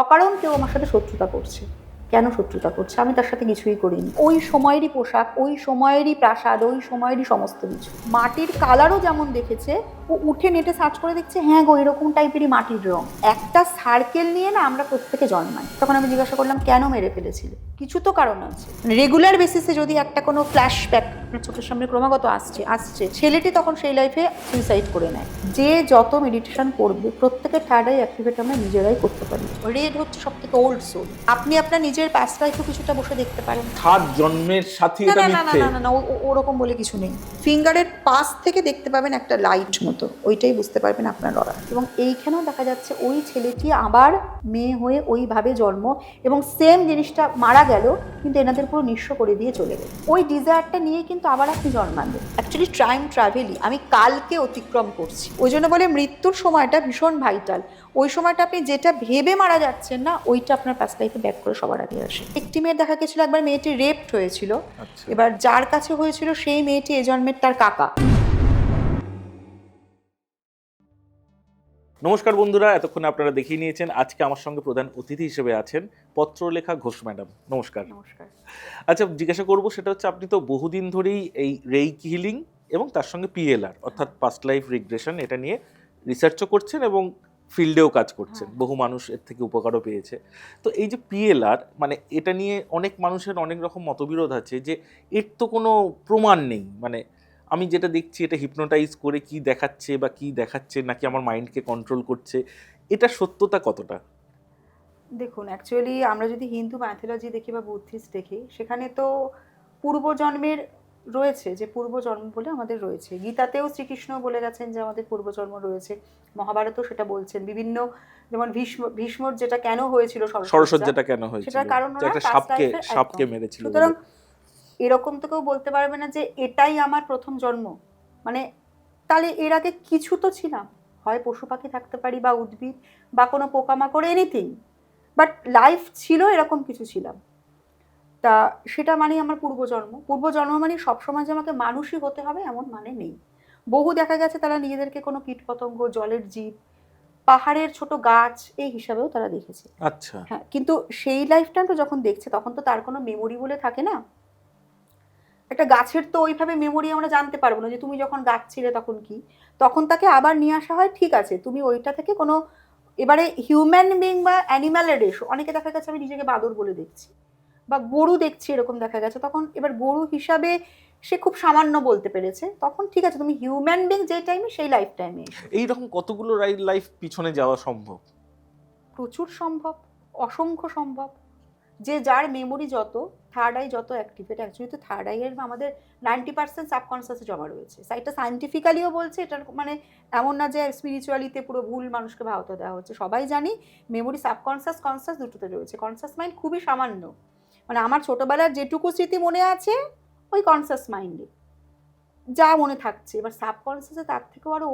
অকারণ কেউ আমার সাথে শত্রুতা করছে। কেন শত্রুতা করছে? আমি তার সাথে কিছুই করিনি। ওই সময়েরই পোশাক, ওই সময়েরই প্রাসাদ, ওই সময়েরই সমস্ত কিছু। মাটির কালারও যেমন দেখেছে, ও উঠে নেটে সার্চ করে দেখছে, হ্যাঁ গো এরকম টাইপেরই মাটির রং। একটা সার্কেল নিয়ে না আমরা প্রত্যেকে জন্মাই। তখন আমি জিজ্ঞাসা করলাম, কেন মেরে ফেলেছিলে? কিছু তো কারণ আছে। রেগুলার বেসিসে যদি একটা কোনো ফ্ল্যাশব্যাক চোখের সামনে ক্রমাগত আসছে, ছেলেটি তখন সেই লাইফে সুইসাইড করে নেয়। যে যত মেডিটেশন করবে প্রত্যেকের থার্ড আই অ্যাক্টিভেট আমরা নিজেরাই করতে পারি। রেড হচ্ছে সব থেকে ওল্ড সোল। আপনি আপনার নিজের পাস্ট লাইফও কিছুটা বসে দেখতে পারেন। থার্ড জন্মের সাথে এটা মিথ্যে। না ওরকম বলে কিছু নেই। ফিঙ্গারের পাশ থেকে দেখতে পাবেন একটা লাইট মতো, ওইটাই বুঝতে পারবেন আপনার অরা। এবং এইখানেও দেখা যাচ্ছে ওই ছেলেটি আবার মেয়ে হয়ে ওইভাবে জন্ম, এবং সেম জিনিসটা মারা গেল, কিন্তু এনাদের পুরো নিঃস্ব করে দিয়ে চলে গেল। ওই ডিজায়ারটা নিয়ে কিন্তু আবার আপনি জন্মাবেন। অ্যাকচুয়ালি টাইম ট্রাভেলই আমি কালকে অতিক্রম করছি। ওই জন্য বলে মৃত্যুর সময়টা ভীষণ ভাইটাল। ওই সময়টা আপনি যেটা ভেবে মারা যাচ্ছেন না, ওইটা আপনার পাস্ট লাইফে ব্যাক করে সবার আগে আসে। একটি মেয়ের দেখা গেছিল একবার মেয়েটি রেপড হয়েছিল। এবার যার কাছে হয়েছিল সেই মেয়েটি এ জন্মের তার কাকা। নমস্কার বন্ধুরা, এতক্ষণ আপনারা দেখিয়ে নিয়েছেন। আজকে আমার সঙ্গে প্রধান অতিথি হিসেবে আছেন পত্রলেখা ঘোষ ম্যাডাম। নমস্কার। নমস্কার। আচ্ছা, জিজ্ঞাসা করব সেটা হচ্ছে, আপনি তো বহুদিন ধরেই এই রেইকি হিলিং এবং তার সঙ্গে পিএলআর অর্থাৎ পাস্ট লাইফ রিগ্রেশন এটা নিয়ে রিসার্চও করছেন এবং ফিল্ডেও কাজ করছেন। বহু মানুষ এর থেকে উপকারও পেয়েছে। তো এই যে পিএলআর, মানে এটা নিয়ে অনেক মানুষের অনেক রকম মতবিরোধ আছে যে এর তো কোনো প্রমাণ নেই, মানে আমি যেটা দেখছি এটা হিপনোটাইজ করে কি দেখাচ্ছে বা কি দেখাচ্ছে, নাকি আমার মাইন্ডকে কন্ট্রোল করছে, এটা সত্যতা কতটা? দেখুন, অ্যাকচুয়ালি আমরা যদি হিন্দু ম্যাথোলজি দেখি বা বুদ্ধিস্ট দেখি, সেখানে তো পূর্বজন্মের রয়েছে, যে পূর্বজন্ম বলে আমাদের রয়েছে। গীতাতেও শ্রীকৃষ্ণ বলে গেছেন যে আমাদের পূর্বজন্ম রয়েছে। মহাভারতও সেটা বলছেন। বিভিন্ন, যেমন ভীষ্মর যেটা কেন হয়েছিল, সরস্বতীটা কেন হয়েছিল, সেটার কারণ একটা সাপকে মেরেছিল। সুতরাং এরকম তো কেউ বলতে পারবে না যে এটাই আমার প্রথম জন্ম। মানে তাহলে এর আগে কিছু তো ছিলাম, হয় পশু পাখি থাকতে পারি বা উদ্ভিদ বা কোনো পোকামাকড়, এনিথিং, বাট লাইফ ছিল, এরকম কিছু ছিলাম। তা সেটা মানেই আমার পূর্বজন্ম মানে সবসময় যে আমাকে মানুষই হতে হবে এমন মানে নেই। বহু দেখা গেছে তারা নিজেদেরকে কোনো কীটপতঙ্গ, জলের জীব, পাহাড়ের ছোট গাছ এই হিসাবেও তারা দেখেছে। আচ্ছা, হ্যাঁ, কিন্তু সেই লাইফটা তো যখন দেখছে তখন তো তার কোনো মেমোরি বলে থাকে না। একটা গাছের তো ওইভাবে মেমোরি আমরা জানতে পারবো না যে তুমি যখন গাছ ছিলে তখন কি। তখন তাকে আবার নিয়ে আসা হয়, ঠিক আছে তুমি ওইটা থেকে কোনো, এবারে হিউম্যান বিং বা অ্যানিম্যালের এসো। অনেকে দেখা গেছে আমি নিজেকে বাদর বলে দেখছি বা গরু দেখছি, এরকম দেখা গেছে। তখন এবার গরু হিসাবে সে খুব সামান্য বলতে পেরেছে, তখন ঠিক আছে তুমি হিউম্যান বিং যে টাইমে সেই লাইফ টাইমে এসো। এইরকম কতগুলো লাইফ পিছনে যাওয়া সম্ভব? প্রচুর সম্ভব, অসংখ্য সম্ভব। যে যার মেমোরি যত, থার্ড আই যত অ্যাক্টিভেট, অ্যাকচুয়ালি তো থার্ড আইয়ের আমাদের 90% সাবকনসিয়াসে জমা রয়েছে। এটা সায়েন্টিফিক্যালিও বলছে, এটার মানে এমন না যে স্পিরিচুয়ালিতে পুরো ভুল মানুষকে ভাওতা দেওয়া হচ্ছে। সবাই জানি মেমোরি সাবকনসিয়াস কনসিয়াস দুটোতে রয়েছে। কনসিয়াস মাইন্ড খুবই সামান্য, মানে আমার ছোটবেলার যেটুকু স্মৃতি মনে আছে ওই কনসিয়াস মাইন্ডে যা মনে থাকছে। এবার সাবকনসিয়াসে তার থেকেও আরও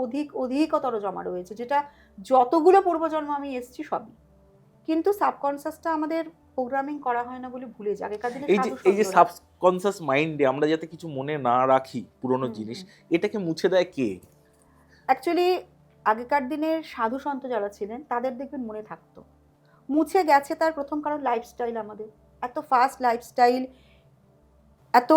অধিকতর জমা রয়েছে, যেটা যতগুলো পূর্বজন্ম আমি এসেছি সবই। কিন্তু সাবকনসিয়াসটা আমাদের প্রোগ্রামিং করা হয় না বলে ভুলে যায়। আগেকার দিনে এই যে সাবকনসিয়াস মাইন্ডে আমরা যাতে কিছু মনে না রাখি পুরনো জিনিস, এটাকে মুছে দেয় কে? অ্যাকচুয়ালি আগেকার দিনের সাধু সন্ত যারা ছিলেন তাদের দেখবেন মনে থাকতো। মুছে গেছে তার প্রথম কারণ লাইফস্টাইল। আমাদের এত ফাস্ট লাইফস্টাইল, এত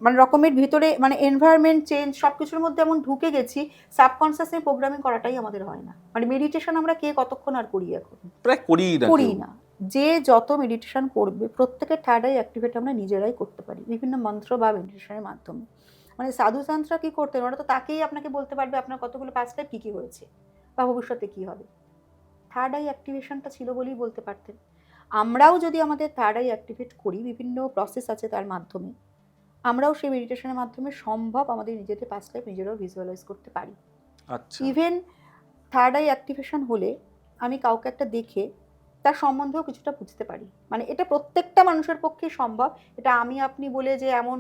মানে রকমের ভিতরে মানে এনভায়রনমেন্ট চেঞ্জ, সব কিছুর মধ্যে এমন ঢুকে গেছি, সাবকনসিয়াসে প্রোগ্রামিং করাটাই আমাদের হয় না। মানে মেডিটেশন আমরা কে কতক্ষণ আর করি? এখন প্রায় করি না। যে যত মেডিটেশন করবে প্রত্যেকের থার্ড আই অ্যাক্টিভেট আমরা নিজেরাই করতে পারি বিভিন্ন মন্ত্র বা মেডিটেশনের মাধ্যমে। মানে সাধু সান্ত্রা কী করতেন, ওরা তো তাকেই আপনাকে বলতে পারবে আপনার কতগুলো পাস্ট লাইফ কী কী হয়েছে বা ভবিষ্যতে কী হবে। থার্ড আই অ্যাক্টিভেশনটা ছিল বলেই বলতে পারতেন। আমরাও যদি আমাদের থার্ড আই অ্যাক্টিভেট করি, বিভিন্ন প্রসেস আছে তার মাধ্যমে, আমরাও সেই মেডিটেশনের মাধ্যমে সম্ভব আমাদের নিজেদের পাস্ট লাইফ নিজেরাও ভিজুয়ালাইজ করতে পারি। আচ্ছা, ইভেন থার্ড আই অ্যাক্টিভেশন হলে আমি কাউকে একটা দেখে তার সম্বন্ধেও কিছুটা বুঝতে পারি। মানে এটা প্রত্যেকটা মানুষের পক্ষে সম্ভব। এটা আমি আপনি বলে যে এমন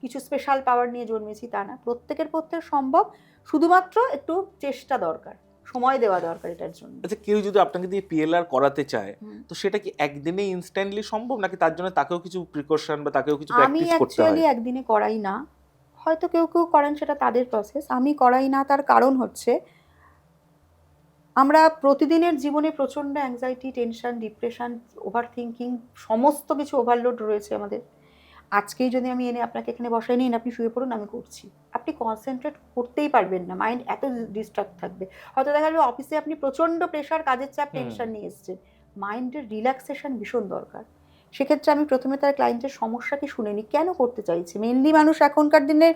কিছু স্পেশাল পাওয়ার নিয়ে জন্মেছি তা না, প্রত্যেকের পক্ষে সম্ভব। শুধুমাত্র একটু চেষ্টা দরকার, সময় দেওয়া দরকার এটার জন্য। আচ্ছা, কেউ যদি আপনাকে দিয়ে পিএলআর করাতে চায়, তো সেটা কি একদিনে ইনস্ট্যান্টলি সম্ভব, নাকি তার জন্য তাকেও কিছু প্রিকশন বা তাকেও কিছু আমি প্র্যাকটিস করতে হয়? অ্যাকচুয়ালি একদিনে করাই না, হয়তো কেউ কেউ করেন, সেটা তাদের প্রসেস। আমি করাই না, তার কারণ হচ্ছে আমরা প্রতিদিনের জীবনে প্রচণ্ড anxiety, tension, depression, over thinking, সমস্ত কিছু ওভারলোড রয়েছে আমাদের। আজকেই যদি আমি এনে আপনাকে এখানে বসাই নিন, আপনি শুয়ে পড়ুন, আমি করছি, আপনি কনসেন্ট্রেট করতেই পারবেন না, মাইন্ড এত ডিস্ট্রাক্ট থাকবে। হয়তো দেখা যাবে অফিসে আপনি প্রচণ্ড প্রেশার, কাজের চাপ, টেনশন নিয়ে এসছেন, মাইন্ডের রিল্যাক্সেশন ভীষণ দরকার। সেক্ষেত্রে আমি প্রথমে তার ক্লায়েন্টের সমস্যাকে শুনে নিই, কেন করতে চাইছে। মেনলি মানুষ এখনকার দিনে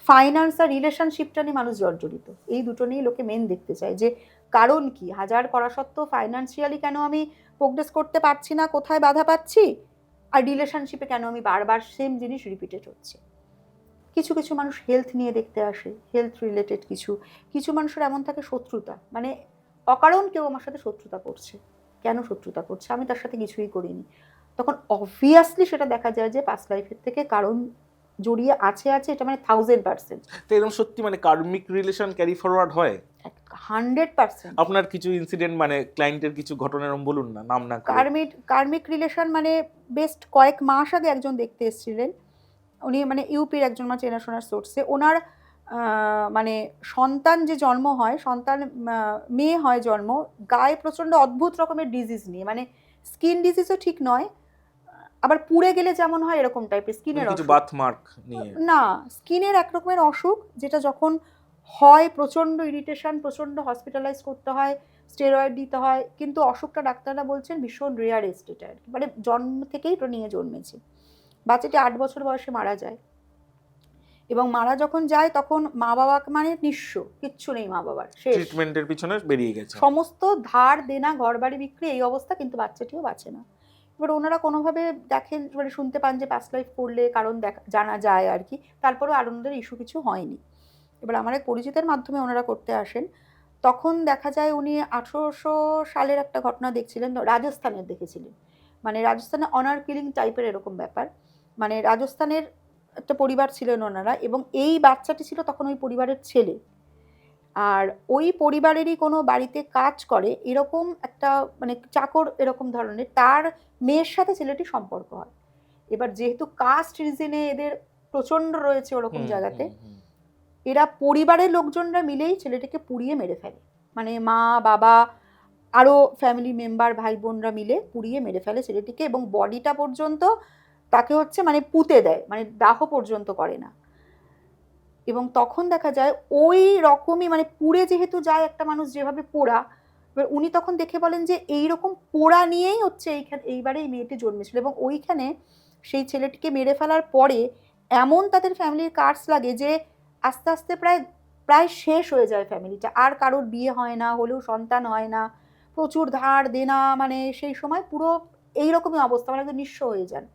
ফাইন্যান্স আর রিলেশনশিপটা নিয়ে মানুষ জর্জরিত, এই দুটো নিয়ে লোকে মেন দেখতে চায় যে কারণ কি, হাজার করা সত্ত্বেও ফাইন্যান্সিয়ালি কেন আমি প্রোগ্রেস করতে পারছি না, কোথায় বাধা পাচ্ছি, আর রিলেশনশিপে কেন আমি বারবার সেম জিনিস রিপিটেড হচ্ছে। কিছু কিছু মানুষ হেলথ নিয়ে দেখতে আসে, হেলথ রিলেটেড কিছু কিছু মানুষের এমন থাকে শত্রুতা, মানে অকারণ কেউ আমার সাথে শত্রুতা করছে, কেন শত্রুতা করছে, আমি তার সাথে কিছুই করিনি। তখন অবভিয়াসলি সেটা দেখা যায় যে পাস্ট লাইফের থেকে কারণ জড়িয়ে আছে, এটা মানে 1000%। তো এরকম সত্যি মানে কার্মিক রিলেশন ক্যারি ফরওয়ার্ড হয়? 100%। আপনার কিছু ইনসিডেন্ট মানে ক্লায়েন্টের কিছু ঘটনা এরকম বলুন না, নাম না করে। কার্মিক রিলেশন মানে বেস্ট কয়েক মাস আগে একজন দেখতে এসেছিলেন, উনি মানে ইউপির একজন আমার চেনাশোনার সোর্সে, ওনার মানে সন্তান যে জন্ম হয়, সন্তান মেয়ে হয় জন্ম, গায়ে প্রচণ্ড অদ্ভুত রকমের ডিজিজ নিয়ে, মানে স্কিন ডিজিজও ঠিক নয়, আবার পুড়ে গেলে যেমন হয় এরকম টাইপের স্কিনের কিছু অসুখ, বার্থমার্ক নিয়ে না স্কিনের এক রকমের অসুখ, যেটা যখন হয় প্রচণ্ড ইরিটেশন, প্রচণ্ড হসপিটালাইজ করতে হয়, স্টেরয়েড দিতে হয়, কিন্তু অসুখটা ডাক্তাররা বলছেন ভীষণ রেয়ার এস্টেটে আর কি, মানে জন্ম থেকেই তো নিয়ে জন্মেছে। বাচ্চাটি 8 বছর বয়সে মারা যায়, এবং মারা যখন যায় তখন মা বাবা মানে নিঃস্ব, কিচ্ছু নেই মা বাবার, শেষ, ট্রিটমেন্টের পিছনে বেরিয়ে গেছে, সমস্ত ধার দেনা, ঘর বাড়ি বিক্রি, এই অবস্থা, কিন্তু বাচ্চাটিও বাঁচে না। এবার ওনারা কোনোভাবে দেখেন, মানে শুনতে পান যে পাস্ট লাইফ করলে কারণ জানা যায় আর কি, তারপরেও আর ওনাদের ইস্যু কিছু হয়নি। এবার আমার এক পরিচিতের মাধ্যমে ওনারা করতে আসেন, তখন দেখা যায় উনি 1800 সালের একটা ঘটনা দেখছিলেন, রাজস্থানের দেখেছিলেন, মানে রাজস্থানে অনার কিলিং টাইপের এরকম ব্যাপার, মানে রাজস্থানের একটা পরিবার ছিলেন ওনারা, এবং এই বাচ্চাটি ছিল তখন ওই পরিবারের ছেলে, আর ওই পরিবারেরই কোনো বাড়িতে কাজ করে এরকম একটা মানে চাকর এরকম ধরনের, তার মেয়ের সাথে ছেলেটির সম্পর্ক হয়। এবার যেহেতু কাস্ট রিজনে এদের প্রচণ্ড রয়েছে ওরকম জায়গাতে, এরা পরিবারের লোকজনরা মিলেই ছেলেটিকে পুড়িয়ে মেরে ফেলে, মানে মা বাবা আরও ফ্যামিলি মেম্বার ভাই বোনরা মিলে পুড়িয়ে মেরে ফেলে ছেলেটিকে, এবং বডিটা পর্যন্ত তাকে হচ্ছে মানে পুঁতে দেয়, মানে দাহ পর্যন্ত করে না। এবং তখন দেখা যায় ওই রকমই মানে পুড়ে যেহেতু যায় একটা মানুষ যেভাবে পোড়া, এবার উনি তখন দেখে বলেন যে এইরকম পোড়া নিয়েই হচ্ছে এইবারে এই মেয়েটি জন্মেছিল, এবং ওইখানে সেই ছেলেটিকে মেরে ফেলার পরে এমন তাদের ফ্যামিলির কার্স লাগে যে আস্তে আস্তে প্রায় শেষ হয়ে যায় ফ্যামিলিটা, আর কারোর বিয়ে হয় না, হলেও সন্তান হয় না, প্রচুর ধার দেনা, মানে সেই সময় পুরো এইরকমই অবস্থা, মানে একদম নিঃস্ব হয়ে যান।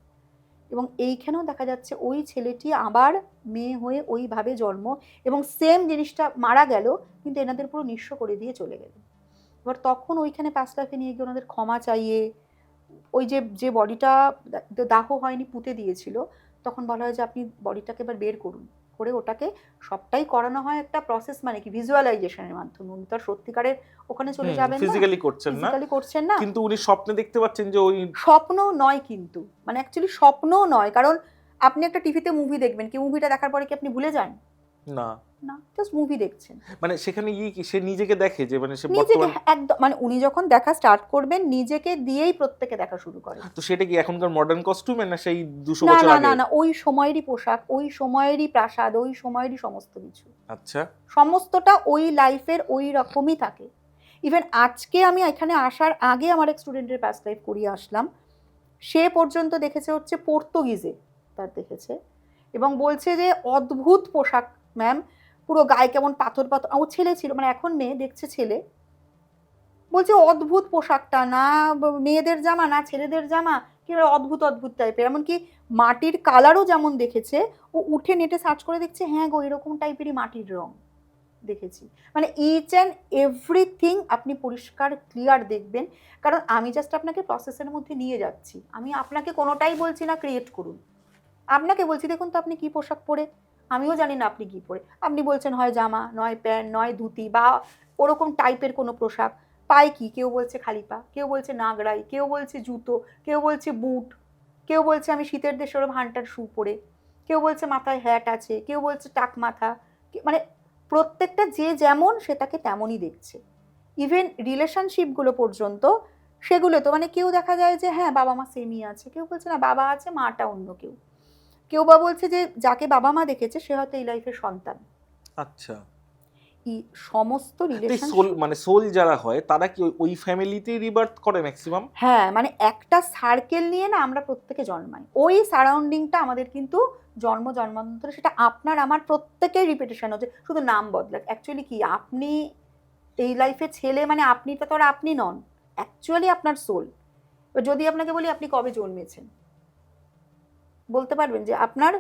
এবং এইখানেও দেখা যাচ্ছে ওই ছেলেটি আবার মেয়ে হয়ে ওইভাবে জন্ম, এবং সেম জিনিসটা মারা গেল, কিন্তু এনাদের পুরো নিঃস্ব করে দিয়ে চলে গেল। এবার তখন ওইখানে পাস্ট লাইফে নিয়ে গিয়ে ওনাদের ক্ষমা চাইয়ে, ওই যে বডিটা দাহ হয়নি পুঁতে দিয়েছিল, তখন বলা হয় যে আপনি বডিটাকে এবার বের করুন, করে ওটাকে সবটাই করানো হয় একটা প্রসেস, মানে কি ভিজুয়ালাইজেশনের মাধ্যমে। উনি তো আর সত্যিকারের ওখানে চলে যাবেন না, ফিজিক্যালি করছেন না, কিন্তু উনি স্বপ্নে দেখতে পাচ্ছেন যে ওই স্বপ্ন নয়, কিন্তু মানে অ্যাকচুয়ালি স্বপ্নও নয়, কারণ আপনি একটা টিভিতে মুভি দেখবেন, কি মুভিটা দেখার পরে কি আপনি ভুলে যান? না না, জাস্ট মুভি দেখছেন। মানে সেখানে গিয়ে কি সে নিজেকে দেখে যে মানে সে নিজেকে বর্তমান একদম, মানে উনি যখন দেখা স্টার্ট করবেন নিজেকে দিয়েই প্রত্যেকে দেখা শুরু করে। তো সেটা কি এখনকার মডার্ন কস্টিউমে না সেই 200 না বছর না আগে? না না, ওই সময়েরই পোশাক, ওই সময়েরই প্রাসাদ, ওই সময়েরই সমস্ত কিছু, আচ্ছা, সমস্তটা ওই লাইফের ওই রকমই থাকে। ইভেন আজকে আমি এখানে আসার আগে আমার এক স্টুডেন্টের পাস্ট লাইফ করিয়ে আসলাম, সে পর্যন্ত দেখেছে হচ্ছে পর্তুগিজে, তার দেখেছে, এবং বলছে যে অদ্ভুত পোশাক ম্যাম, পুরো গায়ে কেমন পাথর পাথর, ও ছেলে ছিল, মানে এখন মেয়ে দেখছে ছেলে, বলছে অদ্ভুত পোশাকটা, না মেয়েদের জামা না ছেলেদের জামা, কি অদ্ভুত অদ্ভুত টাইপের, এমনকি মাটির কালারও যেমন দেখেছে, ও উঠে নেটে সার্চ করে দেখছে, হ্যাঁ গো এরকম টাইপেরই মাটির রং দেখেছি, মানে ইচ অ্যান্ড এভরিথিং আপনি পরিষ্কার ক্লিয়ার দেখবেন, কারণ আমি জাস্ট আপনাকে প্রসেসের মধ্যে নিয়ে যাচ্ছি, আমি আপনাকে কোনোটাই বলছি না ক্রিয়েট করুন, আপনাকে বলছি দেখুন তো আপনি কি পোশাক পরে, আমিও জানি না আপনি কি পরে, আপনি বলছেন হয় জামা নয় প্যান্ট নয় ধুতি বা ওরকম টাইপের কোনো পোশাক, পায় কি, কেউ বলছে খালি পা, কেউ বলছে নাগরাই, কেউ বলছে জুতো, কেউ বলছে বুট, কেউ বলছে আমি শীতের দেশে ওরকম হান্টার শু পরে, কেউ বলছে মাথায় হ্যাট আছে, কেউ বলছে টাক মাথা, মানে প্রত্যেকটা যে যেমন সে তাকে তেমনই দেখছে। ইভেন রিলেশনশিপগুলো পর্যন্ত, সেগুলো তো মানে কেউ দেখা যায় যে হ্যাঁ বাবা মা সেমই আছে, কেউ বলছে না বাবা আছে মাটা অন্য কেউ, কেউ বা বলছে যে যাকে বাবা মা দেখেছে সে হয়তো এই লাইফের সন্তান। আচ্ছা, এই সমস্ত রিলেশন, সোল মানে সোল যারা হয় তারা কি ওই ফ্যামিলিতেই রিবার্থ করে ম্যাক্সিমাম? হ্যাঁ মানে একটা সার্কেল নিয়ে না আমরা প্রত্যেকে জন্মাই, ওই সারাউন্ডিংটা আমাদের কিন্তু জন্ম জন্মান্তরে সেটা আপনার আমার প্রত্যেকের রিপিটেশন হচ্ছে, শুধু নাম বদলাক। অ্যাকচুয়ালি কি আপনি এই লাইফে ছেলে মানে আপনিটা তো আর আপনি নন, অ্যাকচুয়ালি আপনার সোল। যদি আপনাকে বলি আপনি কবে জন্মেছেন, বলতে পারবেন যে আপনার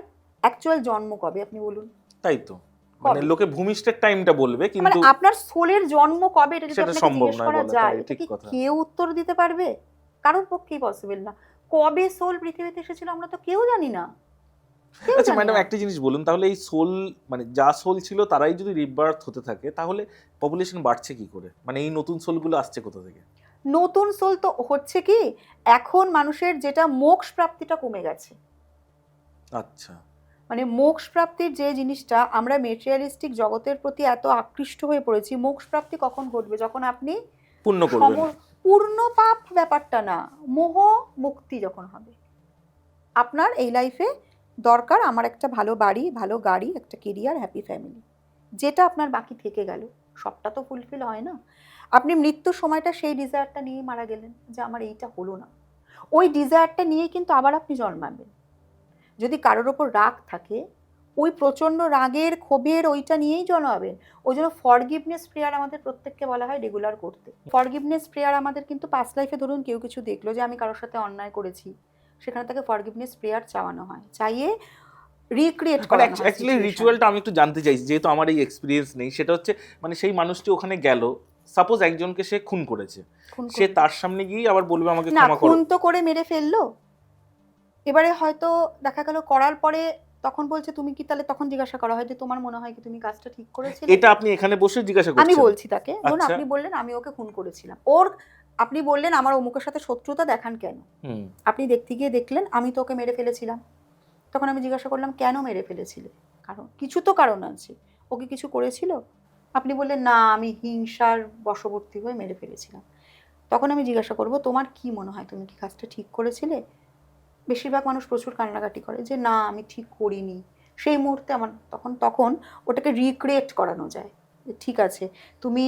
অ্যাকচুয়াল জন্ম কবে, আপনি বলুন। তাই তো, মানে লোকে ভূমিষ্ঠের টাইমটা বলবে মানে কিন্তু আপনার সোলের জন্ম কবে এটা যদি সেটা আপনাকে সম্ভব জিজ্ঞেস নয় করা বলা, যায়, তাই, এটা ঠিক কি কথা। কেউ উত্তর দিতে পারবে? কারোর পক্ষেই পসিবল না। কবে সোল পৃথিবীতে এসেছিল আমরা তো কেউ জানি না, কেউ আচ্ছা জানি ম্যাডাম, না। একটা জিনিস বলুন, তাহলে এই সোল মানে যা সোল ছিল তারাই যদি রিবার্থ হতে থাকে তাহলে পপুলেশন বাড়ছে কি করে? মানে এই নতুন সোলগুলো আসছে কোথা থেকে? নতুন সোল তো হচ্ছে কি, এখন মানুষের যেটা মোক্ষ প্রাপ্তিটা কমে গেছে। আচ্ছা, মানে মোক্ষ প্রাপ্তির যে জিনিসটা, আমরা মেটেরিয়ালিস্টিক জগতের প্রতি এত আকৃষ্ট হয়ে পড়েছি, মোক্ষ প্রাপ্তি কখন ঘটবে? যখন আপনি পূর্ণ করবেন। পূর্ণ পাপ ব্যাপারটা না, মোহ মুক্তি যখন হবে। আপনার এই লাইফে দরকার আমার একটা ভালো বাড়ি, ভালো গাড়ি, একটা কেরিয়ার, হ্যাপি ফ্যামিলি, যেটা আপনার বাকি থেকে গেল, সবটা তো ফুলফিল হয় না। আপনি মৃত্যুর সময়টা সেই ডিজায়ারটা নিয়ে মারা গেলেন যে আমার এইটা হলো না, ওই ডিজায়ারটা নিয়েই কিন্তু আবার আপনি জন্মাবেন। যদি কারোর ওপর রাগ থাকে, ওই প্রচণ্ড রাগের ক্ষোভের ওইটা নিয়েই জন্মাবেন। ওই জন্য ফরগিভনেস প্রেয়ার আমাদের প্রত্যেককে বলা হয় রেগুলার করতে। ফরগিভনেস প্রেয়ার আমাদের কিন্তু পাস্ট লাইফে, ধরুন কেউ কিছু দেখলো যে আমি কারোর সাথে অন্যায় করেছি, সেখানে তাকে ফরগিভনেস প্রেয়ার চাওয়ানো হয়, চাইয়ে রিক্রিয়েট মানে করানো হয় অ্যাকচুয়ালি situation। রিচুয়ালটা আমি একটু জানতে চাইছি, যেহেতু আমার এই এক্সপিরিয়েন্স নেই। সেটা হচ্ছে মানে সেই মানুষটি ওখানে গেল, সাপোজ একজনকে সে খুন করেছে, খুন সে করবে তার সামনে গিয়ে আবার বলবে আমাকে না, ক্ষমা করো। খুন তো করে মেরে ফেললো, এবারে হয়তো দেখা গেল করার পরে তখন বলছে তুমি কি, তাহলে তখন জিজ্ঞাসা করা হয় যে তোমার মনে হয় কি তুমি কাজটা ঠিক করেছিলে? এটা আপনি এখানে বসে জিজ্ঞাসা আমি করছেন? বলছি তাকে, ধরুন আচ্ছা। আপনি বললেন আমি ওকে খুন করেছিলাম, ওর আপনি বললেন আমার অমুকের সাথে শত্রুতা দেখান কেন, হুম। আপনি দেখতে গিয়ে দেখলেন আমি তো ওকে মেরে ফেলেছিলাম। তখন আমি জিজ্ঞাসা করলাম কেন মেরে ফেলেছিলে, কারণ কিছু তো কারণ আছে, ওকে কিছু করেছিল? আপনি বললেন না আমি হিংসার বশবর্তী হয়ে মেরে ফেলেছিলাম। তখন আমি জিজ্ঞাসা করব তোমার কি মনে হয় তুমি কি কাজটা ঠিক করেছিলে? বেশিরভাগ মানুষ প্রচুর কান্নাকাটি করে যে না আমি ঠিক করিনি। সেই মুহূর্তে আমার তখন ওটাকে রিক্রিয়েট করানো যায় যে ঠিক আছে তুমি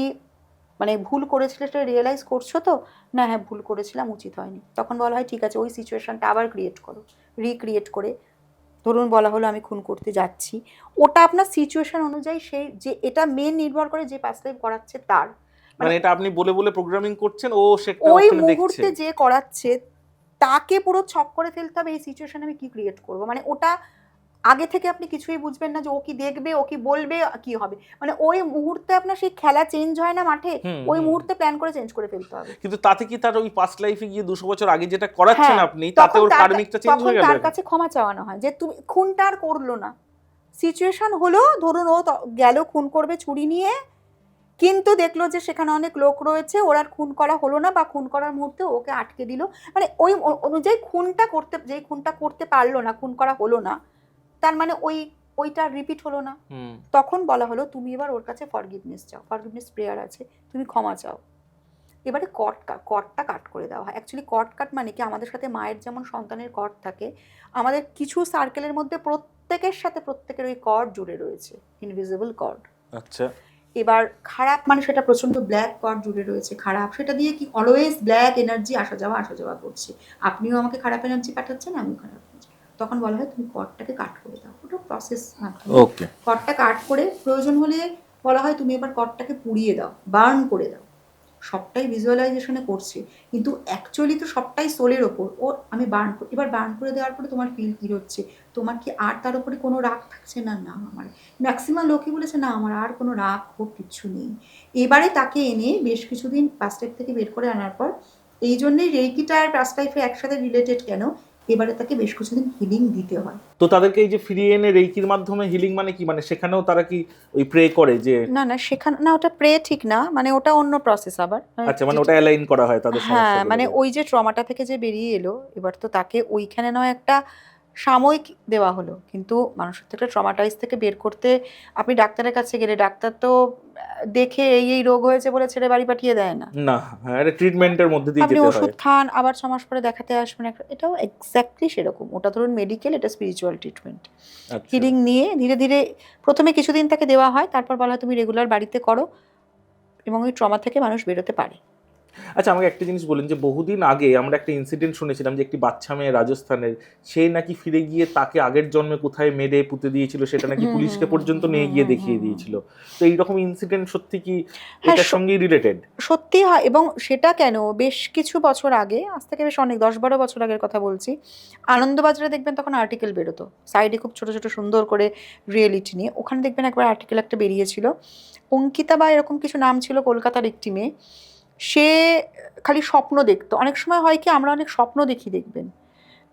মানে ভুল করেছিলে সেটা রিয়েলাইজ করছো তো, না হ্যাঁ ভুল করেছিলাম উচিত হয়নি, তখন বলা হয় ঠিক আছে ওই সিচুয়েশনটা আবার ক্রিয়েট করো, রিক্রিয়েট করে, ধরুন বলা হলো আমি খুন করতে যাচ্ছি, ওটা আপনার সিচুয়েশন অনুযায়ী সেই যে এটা মেন নির্ভর করে যে পাস্ট লাইফ করাচ্ছে তার, মানে এটা আপনি বলে বলে প্রোগ্রামিং করছেন, ও সেটা ওই ওখানে দেখছে। মুহূর্তে যে করাচ্ছে তাকে পুরো ছক করে ফেলতে হবে এই সিচুয়েশনে আমি কি ক্রিয়েট করব। মানে ওটা আগে থেকে আপনি কিছুই বুঝবেন না যে ও কি দেখবে, ও কি বলবে, কি হবে, মানে ওই মুহূর্তে আপনার সেই খেলা চেঞ্জ হয় না মাঠে, ওই মুহূর্তে প্ল্যান করে চেঞ্জ করে ফেলতে হবে। কিন্তু তাতে কি তার ওই পাস্ট লাইফে গিয়ে 200 বছর আগে যেটা করাচ্ছেন হ্যাঁ, আপনি, তাতে ওর কার্মিকটা চেঞ্জ তখন হয়ে গেল? তার কাছে ক্ষমা চাওয়ানো হয় যে তুমি খুনটা আর করলো না, সিচুয়েশন হলো ধরুন ও গেল খুন করবে ছুরি নিয়ে, কিন্তু দেখলো যে সেখানে অনেক লোক রয়েছে, ওর আর খুন করা হলো না বা খুন করার মুহূর্তে ওকে আটকে দিল, মানে ওই অনুযায়ী যেই খুনটা করতে পারলো না, খুন করা হলো না, তার মানে ওইটা রিপিট হলো না। তখন বলা হলো তুমি এবার ওর কাছে ফরগিভনেস চাও, ফরগিভনেস প্রেয়ার আছে, তুমি ক্ষমা চাও। এবারে কর্ডটা কাট করে দেওয়া হয়। অ্যাকচুয়ালি কর্ড কাট মানে কি, আমাদের সাথে মায়ের যেমন সন্তানের কর্ড থাকে, আমাদের কিছু সার্কেলের মধ্যে প্রত্যেকের সাথে প্রত্যেকের ওই কর্ড জুড়ে রয়েছে, ইনভিজিবল কর্ড। আচ্ছা। এবার খারাপ মানে সেটা প্রচন্ড ব্ল্যাক কর্ড জুড়ে রয়েছে, খারাপ সেটা দিয়ে কি অলওয়েজ ব্ল্যাক এনার্জি আসা যাওয়া করছে, আপনিও আমাকে খারাপ এনার্জি পাঠাচ্ছেন, আমিও খারাপ এনার্জি। তখন বলা হয় তুমি কর্ডটাকে কাট করে দাও, ওটা প্রসেস। ওকে। কর্ডটা কাট করে প্রয়োজন হলে বলা হয় তুমি এবার কর্ডটাকে পুড়িয়ে দাও, বার্ন করে দাও। সবটাই ভিজুয়ালাইজেশনে করছে, কিন্তু অ্যাকচুয়ালি তো সবটাই সোলের ওপর। ও আমি এবার বার্ন করে দেওয়ার পরে তোমার ফিল কী হচ্ছে, তোমার কি আর তার উপরে কোনো রাগ থাকছে? না না, আমার ম্যাক্সিমাম লোকই বলেছে না আমার আর কোনো রাগ খুব কিচ্ছু নেই। এবারে তাকে এনে বেশ কিছুদিন পাস্ট লাইফ থেকে বের করে আনার পর, এই জন্যই রেইকিটা আর পাস্ট লাইফে একসাথে রিলেটেড কেন, এবারে তাকে বেশ কিছুদিন হিলিং দিতে হয়। তো তাদেরকে এই যে ফিরিয়ে এনে রেইকির মাধ্যমে হিলিং মানে কি, মানে সেখানেও তারা কি ওই প্রে করে যে? না না, সেখানে না, ওটা প্রে ঠিক না, মানে ওটা অন্য প্রসেস আবার। আচ্ছা, মানে ওটা অ্যালাইন করা হয় তাদের হ্যাঁ, সমস্যাগুলো। মানে ওই যে ট্রমাটা থেকে যে বেরিয়ে এলো, এবার তো তাকে ওইখানে নয় একটা সাময়িক দেওয়া হলো, কিন্তু মানুষের থেকে ট্রমাটাইজ থেকে বের করতে আপনি ডাক্তারের কাছে গেলে ডাক্তার তো দেখে এই রোগ হয়েছে বলে ছেড়ে বাড়ি পাঠিয়ে দেয় না। না, হ্যাঁ, এটা ট্রিটমেন্টের মধ্যে দিয়ে আপনি যেতে ওষুধ হয়। খান, আবার 6 মাস পরে দেখাতে আসবেন, এটাও এক্স্যাক্টলি সেরকম। ওটা ধরুন মেডিকেল, এটা স্পিরিচুয়াল ট্রিটমেন্ট। আচ্ছা হিলিং নিয়ে ধীরে ধীরে প্রথমে কিছুদিন তাকে দেওয়া হয়, তারপর বলা হয় তুমি রেগুলার বাড়িতে করো, এবং ওই ট্রমা থেকে মানুষ বেরোতে পারে। আচ্ছা, আমাকে একটা জিনিস বলেন যে বহুদিন আগে আমরা একটা ইনসিডেন্ট শুনেছিলাম যে একটি বাচ্চা মেয়ে রাজস্থানের, সে নাকি ফিরে গিয়ে তাকে আগের জন্মে কোথায় মেরে পুঁতে দিয়েছিল সেটা নাকি পুলিশকে পর্যন্ত নিয়ে গিয়ে দেখিয়ে দিয়েছিল। তো এইরকম ইনসিডেন্ট সত্যি কি হ্যাঁ, এটার সঙ্গেই রিলেটেড? সত্যি হয়, এবং সেটা কেন, বেশ কিছু বছর আগে, আজ থেকে বেশ অনেক 10-12 বছর আগের কথা বলছি, আনন্দবাজারে দেখবেন তখন আর্টিকেল বেরোতো সাইডে খুব ছোট ছোট সুন্দর করে রিয়েলিটি নিয়ে। ওখানে দেখবেন একবার আর্টিকেল একটা বেরিয়েছিল, অঙ্কিতা বা এরকম কিছু নাম ছিল, কলকাতার একটি মেয়ে। সে খালি স্বপ্ন দেখতো। অনেক সময় হয় কি, আমরা অনেক স্বপ্ন দেখি, দেখবেন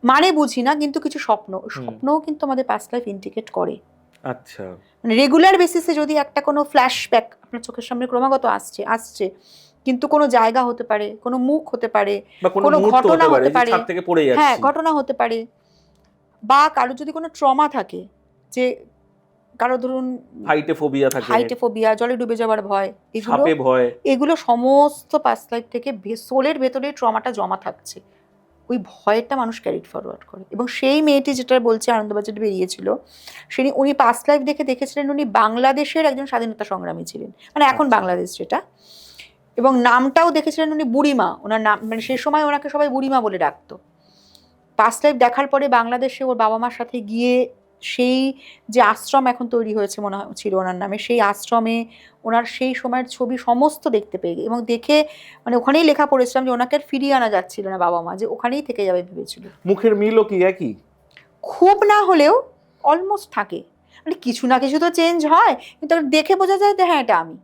মানে বুঝি না, কিন্তু কিছু স্বপ্নও কিন্তু আমাদের পাস্ট লাইফ ইন্ডিকেট করে। আচ্ছা, মানে রেগুলার বেসিসে যদি একটা কোনো ফ্ল্যাশব্যাক আপনার চোখের সামনে ক্রমাগত আসছে, কিন্তু কোনো জায়গা হতে পারে, কোনো মুখ হতে পারে, বা কোনো মুহূর্ত ঘটনা হতে যে পারে, ছাদ থেকে পড়ে হ্যাঁ যাচ্ছি। ঘটনা হতে পারে, বা কারো যদি কোনো ট্রমা থাকে, যে কারো ধরুন হাইটে ফোবিয়া থাকে, হাইটে ফোবিয়া, জলে ডুবে যাওয়ার ভয়, সাপে ভয়, এগুলো সমস্ত পাস্ট লাইফ থেকে সোলের ভেতরে ট্রমাটা জমা থাকছে। ওই ভয়টা মানুষ ক্যারিড ফরওয়ার্ড করে। এবং সেই মেয়েটি যেটা বলছে আনন্দবাজারে বেরিয়েছিল, উনি পাস্ট লাইফ দেখেছিলেন উনি বাংলাদেশের একজন স্বাধীনতা সংগ্রামী ছিলেন, মানে এখন বাংলাদেশ যেটা, এবং নামটাও দেখেছিলেন উনি বুড়িমা। ওনার নাম, মানে সেই সময় ওনাকে সবাই বুড়িমা বলে ডাকতো। পাস্ট লাইফ দেখার পরে বাংলাদেশে ওর বাবা মার সাথে গিয়ে সেই যে আশ্রম এখন তৈরি হয়েছে মনে ছিল ওনার নামে, সেই আশ্রমে ওনার সেই সময়ের ছবি সমস্ত দেখতে পেয়ে, এবং দেখে মানে ওখানেই লেখা পড়েছিলাম যে ওনাকে আর ফিরিয়ে আনা যাচ্ছিল না বাবা মা, যে ওখানেই থেকে যাবে ভেবেছিল। মুখের মিলও কি একই? খুব না হলেও অলমোস্ট থাকে, মানে কিছু না কিছু তো চেঞ্জ হয়, কিন্তু দেখে বোঝা যায় যে হ্যাঁ এটা আমি।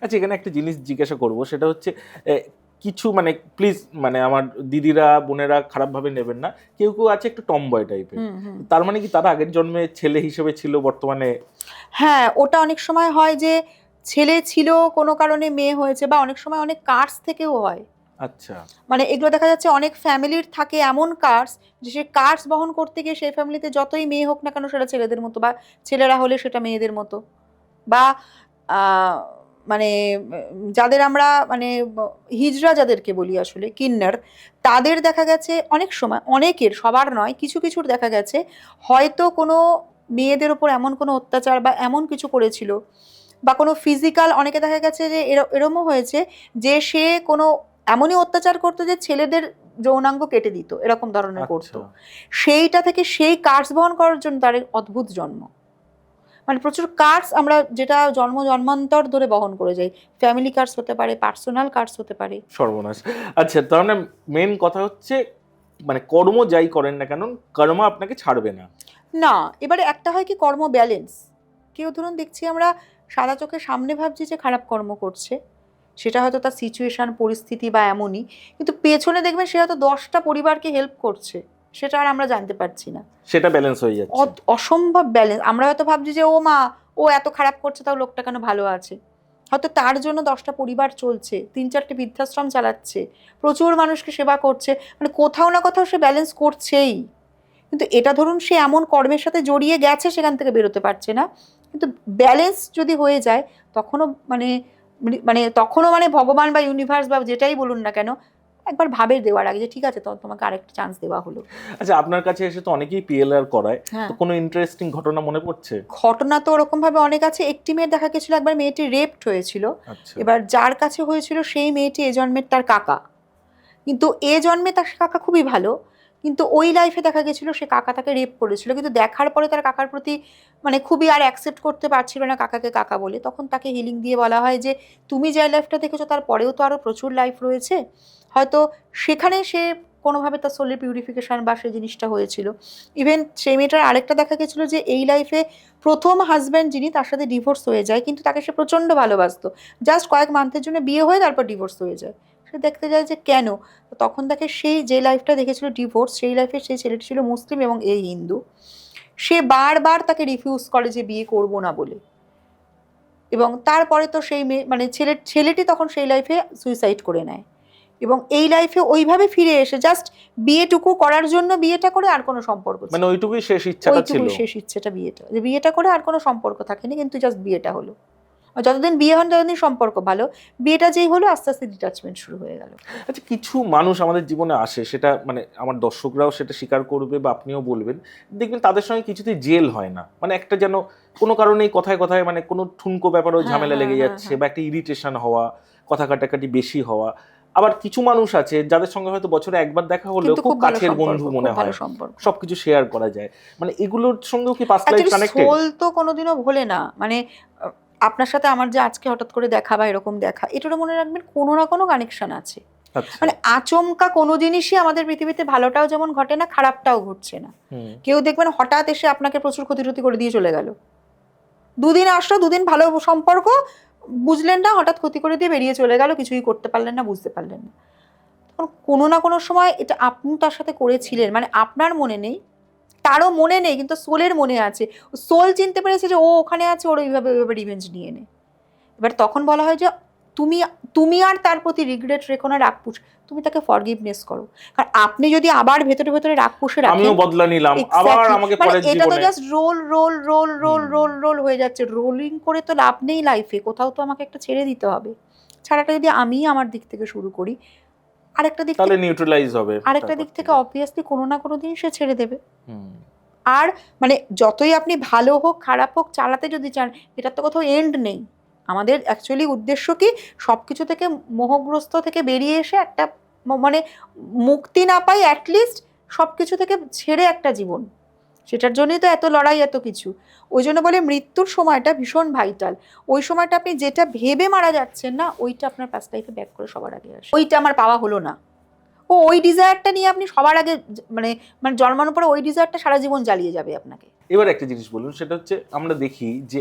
আচ্ছা, এখানে একটা জিনিস জিজ্ঞাসা করব, সেটা হচ্ছে কিছু মানে প্লিজ মানে আমার দিদিরা বোনেরা খারাপভাবে নেবেন না, কেউ কেউ আছে একটু টমবয় টাইপের, তার মানে কি তারা আগের জন্মে ছেলে হিসেবে ছিল, বর্তমানে? হ্যাঁ, ওটা অনেক সময় হয় যে ছেলে ছিল কোনো কারণে মেয়ে হয়েছে, বা অনেক সময় অনেক কার্স থেকেও হয়। আচ্ছা, মানে এগুলো দেখা যাচ্ছে অনেক ফ্যামিলির থাকে এমন কার্স, যে সে কার্স বহন করতে গিয়ে সেই ফ্যামিলিতে যতই মেয়ে হোক না কেন সেটা ছেলেদের মতো, বা ছেলেরা হলে সেটা মেয়েদের মতো, বা মানে যাদের আমরা মানে হিজড়া যাদেরকে বলি আসলে কিন্নার, তাদের দেখা গেছে অনেক সময়, অনেকের, সবার নয়, কিছু কিছুর দেখা গেছে হয়তো কোনো মেয়েদের ওপর এমন কোনো অত্যাচার বা এমন কিছু করেছিল, বা কোনো ফিজিক্যাল, অনেকে দেখা গেছে যে এরমও হয়েছে যে সে কোনো এমনই অত্যাচার করতো যে ছেলেদের যৌনাঙ্গ কেটে দিত, এরকম ধরনের করতো। সেইটা থেকে সেই কার্স বহন করার জন্য তার অদ্ভুত জন্ম, মানে প্রচুর কার্স আমরা যেটা জন্মান্তর ধরে বহন করে যাই। ফ্যামিলি কার্স হতে পারে, পার্সোনাল কার্স হতে পারে। সর্বনাশ। আচ্ছা, তার মানে মেন কথা হচ্ছে মানে কর্ম যাই করেন না কেন, কর্ম আপনাকে ছাড়বে না। না, এবারে একটা হয় কি, কর্ম ব্যালেন্স। কেউ ধরুন দেখছি আমরা সাদা চোখের সামনে ভাবছি যে খারাপ কর্ম করছে, সেটা হয়তো তার সিচুয়েশন, পরিস্থিতি বা এমনই, কিন্তু পেছনে দেখবেন সে হয়তো 10টা পরিবারকে হেল্প করছে, সেটা আর আমরা জানতে পারছি না। সেটা ব্যালেন্স হয়ে যাচ্ছে। অসম্ভব ব্যালেন্স। আমরা হয়তো ভাবছি যে ও মা, ও এত খারাপ করছে, তাও লোকটা কেন ভালো আছে, হয়তো তার জন্য 10টা পরিবার চলছে, 3-4টে বৃদ্ধাশ্রম চালাচ্ছে, প্রচুর মানুষকে সেবা করছে, মানে কোথাও না কোথাও সে ব্যালেন্স করছেই। কিন্তু এটা ধরুন সে এমন কর্মের সাথে জড়িয়ে গেছে, সেখান থেকে বেরোতে পারছে না। কিন্তু ব্যালেন্স যদি হয়ে যায়, তখনও মানে মানে তখনও মানে ভগবান বা ইউনিভার্স বা যেটাই বলুন না কেন, একবার ভাবে দেওয়ার আগে যে ঠিক আছে, তো তোমাকে আরেকটা চান্স দেওয়া হলো। আচ্ছা, আপনার কাছে এসে তো অনেকেই পিএলআর করায়, তো কোনো ইন্টারেস্টিং ঘটনা মনে পড়ছে? ঘটনা তো ওরকম ভাবে অনেক আছে। একটি মেয়ের দেখা গেছিল একবার মেয়েটি রেপড হয়েছিল। এবার যার কাছে হয়েছিল সেই মেয়েটি এ জন্মের তার কাকা, কিন্তু এ জন্মে তার কাকা খুবই ভালো, কিন্তু ওই লাইফে দেখা গেছিল সে কাকা তাকে রেপ করেছিল, কিন্তু দেখার পরে তার কাকার প্রতি মানে খুবই আর অ্যাকসেপ্ট করতে পারছিল না কাকাকে কাকা বলে। তখন তাকে হিলিং দিয়ে বলা হয় যে তুমি যে লাইফটা দেখেছো তার পরেও তো আরও প্রচুর লাইফ রয়েছে, হয়তো সেখানে সে কোনোভাবে তার সোলের পিউরিফিকেশান বা সেই জিনিসটা হয়েছিল। ইভেন সেই মেয়েটার আরেকটা দেখা গেছিলো যে এই লাইফে প্রথম হাজব্যান্ড যিনি, তার সাথে ডিভোর্স হয়ে যায়, কিন্তু তাকে সে প্রচণ্ড ভালোবাসতো, জাস্ট কয়েক মান্থের জন্য বিয়ে হয়ে তারপর ডিভোর্স হয়ে যায়। সে দেখতে যায় যে কেন, তখন তাকে সেই যে লাইফটা দেখেছিল ডিভোর্স, সেই লাইফে সেই ছেলেটি ছিল মুসলিম এবং এই হিন্দু। সে বারবার তাকে রিফিউজ করে যে বিয়ে করবো না বলে, এবং তারপরে তো সেই মেয়ে মানে ছেলেটি তখন সেই লাইফে সুইসাইড করে নেয়। এবং এই লাইফে ওইভাবে ফিরে এসে জাস্ট বিয়েটুকু করার জন্য বিয়েটা করে, আর কোনো সম্পর্ক ছিল না। মানে ওইটুকুই শেষ ইচ্ছাটা ছিল। ওইটুকুই শেষ ইচ্ছেটা, বিয়েটা, যে বিয়েটা করে আর কোনো সম্পর্ক থাকেনি, কিন্তু জাস্ট বিয়েটা হলো। আর যতদিন বিয়ে হন ততদিন সম্পর্ক ভালো, বিয়েটা যেই হলো আস্তে আস্তে ডিটাচমেন্ট শুরু হয়ে গেল। আচ্ছা, কিছু মানুষ আমাদের জীবনে আসে, সেটা মানে আমার দর্শকরাও সেটা স্বীকার করবে বা আপনিও বলবেন, দেখবেন তাদের সঙ্গে কিছুতেই জেল হয় না, মানে একটা যেন কোনো কারণেই কথায় কথায় মানে কোনো ঠুনকো ব্যাপারও ঝামেলা লেগে যাচ্ছে, বা একটা ইরিটেশন হওয়া, কথা কাটাকাটি বেশি হওয়া। আবার কিছু মানুষ আছে যাদের সঙ্গে হয়তো বছরে একবার দেখা হলেও খুব কাছের বন্ধু মনে হয়, সবকিছু শেয়ার করা যায়, মানে এগুলোর সঙ্গেও কি পাস্ট লাইফ কানেক্টেড? সোল তো কোনোদিনও ভোলে না, মানে আপনার সাথে আমার যে আজকে হঠাৎ করে দেখা বা এরকম দেখা, এটারও মনে রাখবেন কোনো না কোনো কানেকশন আছে। মানে আচমকা কোনো জিনিসই আমাদের পৃথিবীতে ভালোটাও যেমন ঘটে না, খারাপটাও ঘটছে না। কেউ দেখবেন হঠাৎ এসে আপনাকে প্রচুর ক্ষতি করে দিয়ে চলে গেল, দুদিন আসলো, দুদিন ভালো সম্পর্ক, বুঝলেন না, হঠাৎ ক্ষতি করে দিয়ে বেরিয়ে চলে গেল, কিছুই করতে পারলেন না, বুঝতে পারলেন না। তখন কোনো না কোনো সময় এটা আপনি তার সাথে করেছিলেন, মানে আপনার মনে নেই, তারও মনে নেই, কিন্তু সোলের মনে আছে। সোল চিনতে পেরেছে যে ও ওখানে আছে, ওর ওইভাবে রিভেঞ্জ নিয়ে নে। এবার তখন বলা হয় যে তুমি তুমি আর তার প্রতি রিগ্রেট রেখো না, রাগ পুষ, তুমি তাকে ফরগিভনেস করো। কারণ আপনি যদি আবার ভেতরে ভেতরে রাগ পুষে রাখেন, আমিও বদলা নিলাম, আবার আমাকে পরের এটা তো জীবনে just roll roll roll roll roll roll হয়ে যাচ্ছে। রোলিং করে তো লাভ নেই লাইফে, কোথাও তো আমাকে একটা ছেড়ে দিতে হবে। ছাড়াটা যদি আমি আমার দিক থেকে শুরু করি, আরেকটা দিক তাহলে নিউট্রালাইজ হবে, আরেকটা দিক থেকে অবভিয়াসলি কোনো না কোনো দিন সে ছেড়ে দেবে। আর মানে যতই আপনি ভালো হোক খারাপ হোক চালাতে যদি চান, এটার তো কোথাও এন্ড নেই। আমাদের অ্যাকচুয়ালি উদ্দেশ্য কি, সব কিছু থেকে মোহগ্রস্ত থেকে বেরিয়ে এসে একটা মানে মুক্তি না পাই, অ্যাটলিস্ট সব কিছু থেকে ছেড়ে একটা জীবন, সেটার জন্যই তো এত লড়াই, এত কিছু। ওই জন্য বলে মৃত্যুর সময়টা ভীষণ ভাইটাল। ওই সময়টা আপনি যেটা ভেবে মারা যাচ্ছেন না, ওইটা আপনার পাস্ট লাইফে ব্যাক করে সবার আগে আসে, ওইটা আমার পাওয়া হলো না, ওই ডিজায়ারটা নিয়ে আপনি সবার আগে মানে মানে জন্মানোর পরে ওই ডিজায়ারটা সারা জীবন জ্বালিয়ে যাবে আপনাকে। এবার একটা জিনিস বলুন, সেটা হচ্ছে আমরা দেখি যে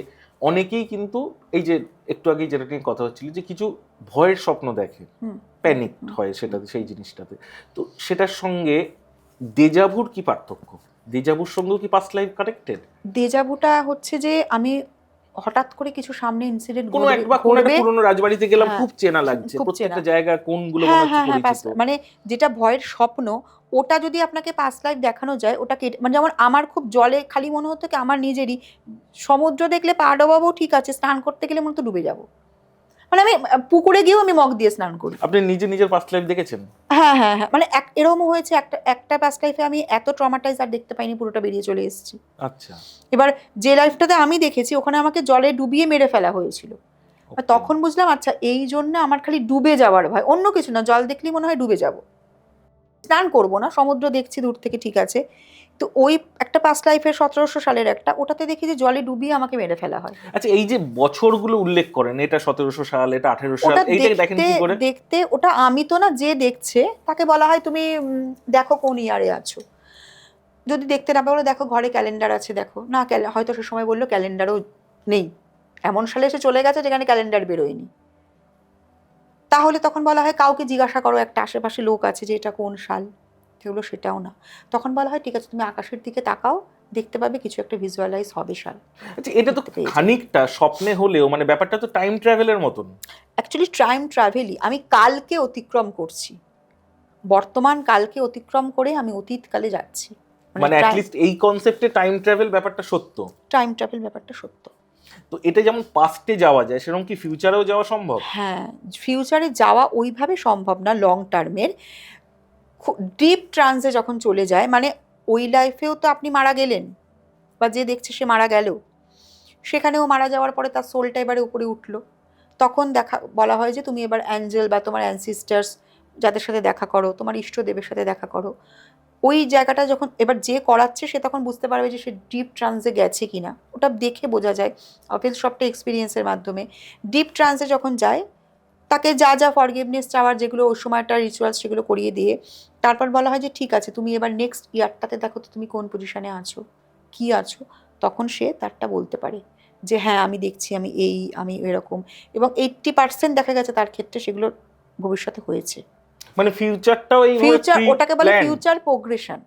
অনেকেই কিন্তু এই যে একটু আগেই যেটা নিয়ে কথা হচ্ছিল, যে কিছু ভয়ের স্বপ্ন দেখে, প্যানিক হয় সেটাতে, সেই জিনিসটাতে। তো সেটার সঙ্গে দেজাভুর কি পার্থক্য? দেজাভুর সঙ্গেও কি পাস্ট লাইফ কানেক্টেড? দেজাভুটা হচ্ছে যে আমি হঠাৎ করে কিছু সামনে ইনসিডেন্ট কোনো একবার কোনো একটা পুরনো রাজবাড়িতে গেলাম, খুব চেনা লাগছে, প্রত্যেকটা জায়গা কোনগুলো মনে হচ্ছে পরিচিত। মানে যেটা ভয়ের স্বপ্ন, ওটা যদি আপনাকে পাস্ট লাইফ দেখানো যায়, ওটাকে মানে যেমন আমার খুব জলে খালি মনে হতো কি আমার নিজেরই, সমুদ্র দেখলে পা ডোবাবো ঠিক আছে, স্নান করতে গেলে মনে হতো ডুবে যাবো, মানে আমি পুকুরে গিয়েও আমি মগ দিয়ে স্নান করি। আপনি নিজের পাস্ট লাইফ দেখেছেন? হ্যাঁ, মানে এরকমও হয়েছে, একটা পাস্ট লাইফে আমি এত ট্রমাটাইজ আর দেখতে পাইনি, পুরোটা বেরিয়ে চলে এসেছি। আচ্ছা। এবার যে লাইফটাতে আমি দেখেছি ওখানে আমাকে জলে ডুবিয়ে মেরে ফেলা হয়েছিল, তখন বুঝলাম আচ্ছা এই জন্য আমার খালি ডুবে যাওয়ার ভয়, অন্য কিছু না, জল দেখলেই মনে হয় ডুবে যাব, স্নান করবো না, সমুদ্র দেখছি দূর থেকে ঠিক আছে। তো ওই একটা পাস্ট লাইফের 1700 সালের একটা, ওটাতে দেখি যে জলে ডুবিয়ে আমাকে মেরে ফেলা হয়। আচ্ছা, এই যে বছরগুলো উল্লেখ করেন, এটা 1700 সাল, এটা 1800 সাল, এইটা দেখেন কি করে? দেখতে ওটা আমি তো না, যে দেখছে তাকে বলা হয় তুমি দেখো কোন ইয়ারে আছো। যদি দেখতে না পারো, দেখো ঘরে ক্যালেন্ডার আছে, দেখো না, হয়তো সে সময় বললো ক্যালেন্ডারও নেই, এমন সালে এসে চলে গেছে যেখানে ক্যালেন্ডার বেরোয়নি, তাহলে তখন বলা হয় কাউকে জিজ্ঞাসা করো, একটা আশেপাশে লোক আছে যে এটা কোন সাল, সেগুলো সেটাও না। তখন বলা হয় ঠিক আছে তুমি আকাশের দিকে তাকাও, দেখতে পাবে কিছু একটা ভিজুয়ালাইজ হবে সাল। আচ্ছা, এটা তো খানিকটা স্বপ্নে হলেও মানে ব্যাপারটা তো টাইম ট্রাভেলের মতন। অ্যাকচুয়ালি টাইম ট্রাভেলই, আমি কালকে অতিক্রম করছি, বর্তমান কালকে অতিক্রম করে আমি অতীতকালে যাচ্ছি, মানে অ্যাটলিস্ট এই কনসেপ্টে টাইম ট্রাভেল ব্যাপারটা সত্য, টাইম ট্রাভেল ব্যাপারটা সত্য। তো এটা যেমন পাস্টে যাওয়া যায়, সেরকম কি ফিউচারেও যাওয়া সম্ভব? হ্যাঁ, ফিউচারে যাওয়া ওইভাবে সম্ভব না লং টার্মের, ডিপ ট্রান্সে যখন চলে যায়, মানে ওই লাইফেও তো আপনি মারা গেলেন, বা যে দেখছে সে মারা গেল, সেখানেও মারা যাওয়ার পরে তার সোলটা এবারে উপরে উঠলো, তখন বলা হয় যে তুমি এবার অ্যাঞ্জেল বা তোমার অ্যানসিস্টার্স যাদের সাথে দেখা করো, তোমার ইষ্টদেবের সাথে দেখা করো। ওই জায়গাটা যখন এবার যে করাচ্ছে সে তখন বুঝতে পারবে যে সে ডিপ ট্রান্সে গেছে কিনা, ওটা দেখে বোঝা যায়, অফিস সবটা এক্সপিরিয়েন্সের মাধ্যমে। ডিপ ট্রান্সে যখন যায় তাকে যা ফরগিভনেস চাওয়ার যেগুলো ওই সময়টা রিচুয়ালস সেগুলো করিয়ে দিয়ে তারপর বলা হয় যে ঠিক আছে তুমি এবার নেক্সট ইয়ারটাতে দেখো তো তুমি কোন পজিশনে আছো, কি আছো, তখন সে তারটা বলতে পারে যে হ্যাঁ আমি দেখছি আমি এরকম, এবং 80% দেখা গেছে তার ক্ষেত্রে সেগুলো ভবিষ্যতে হয়েছে। মানে ফিউচারটাও এই ফিউচার, ওটাকে বলে ফিউচার প্রোগ্রেশন,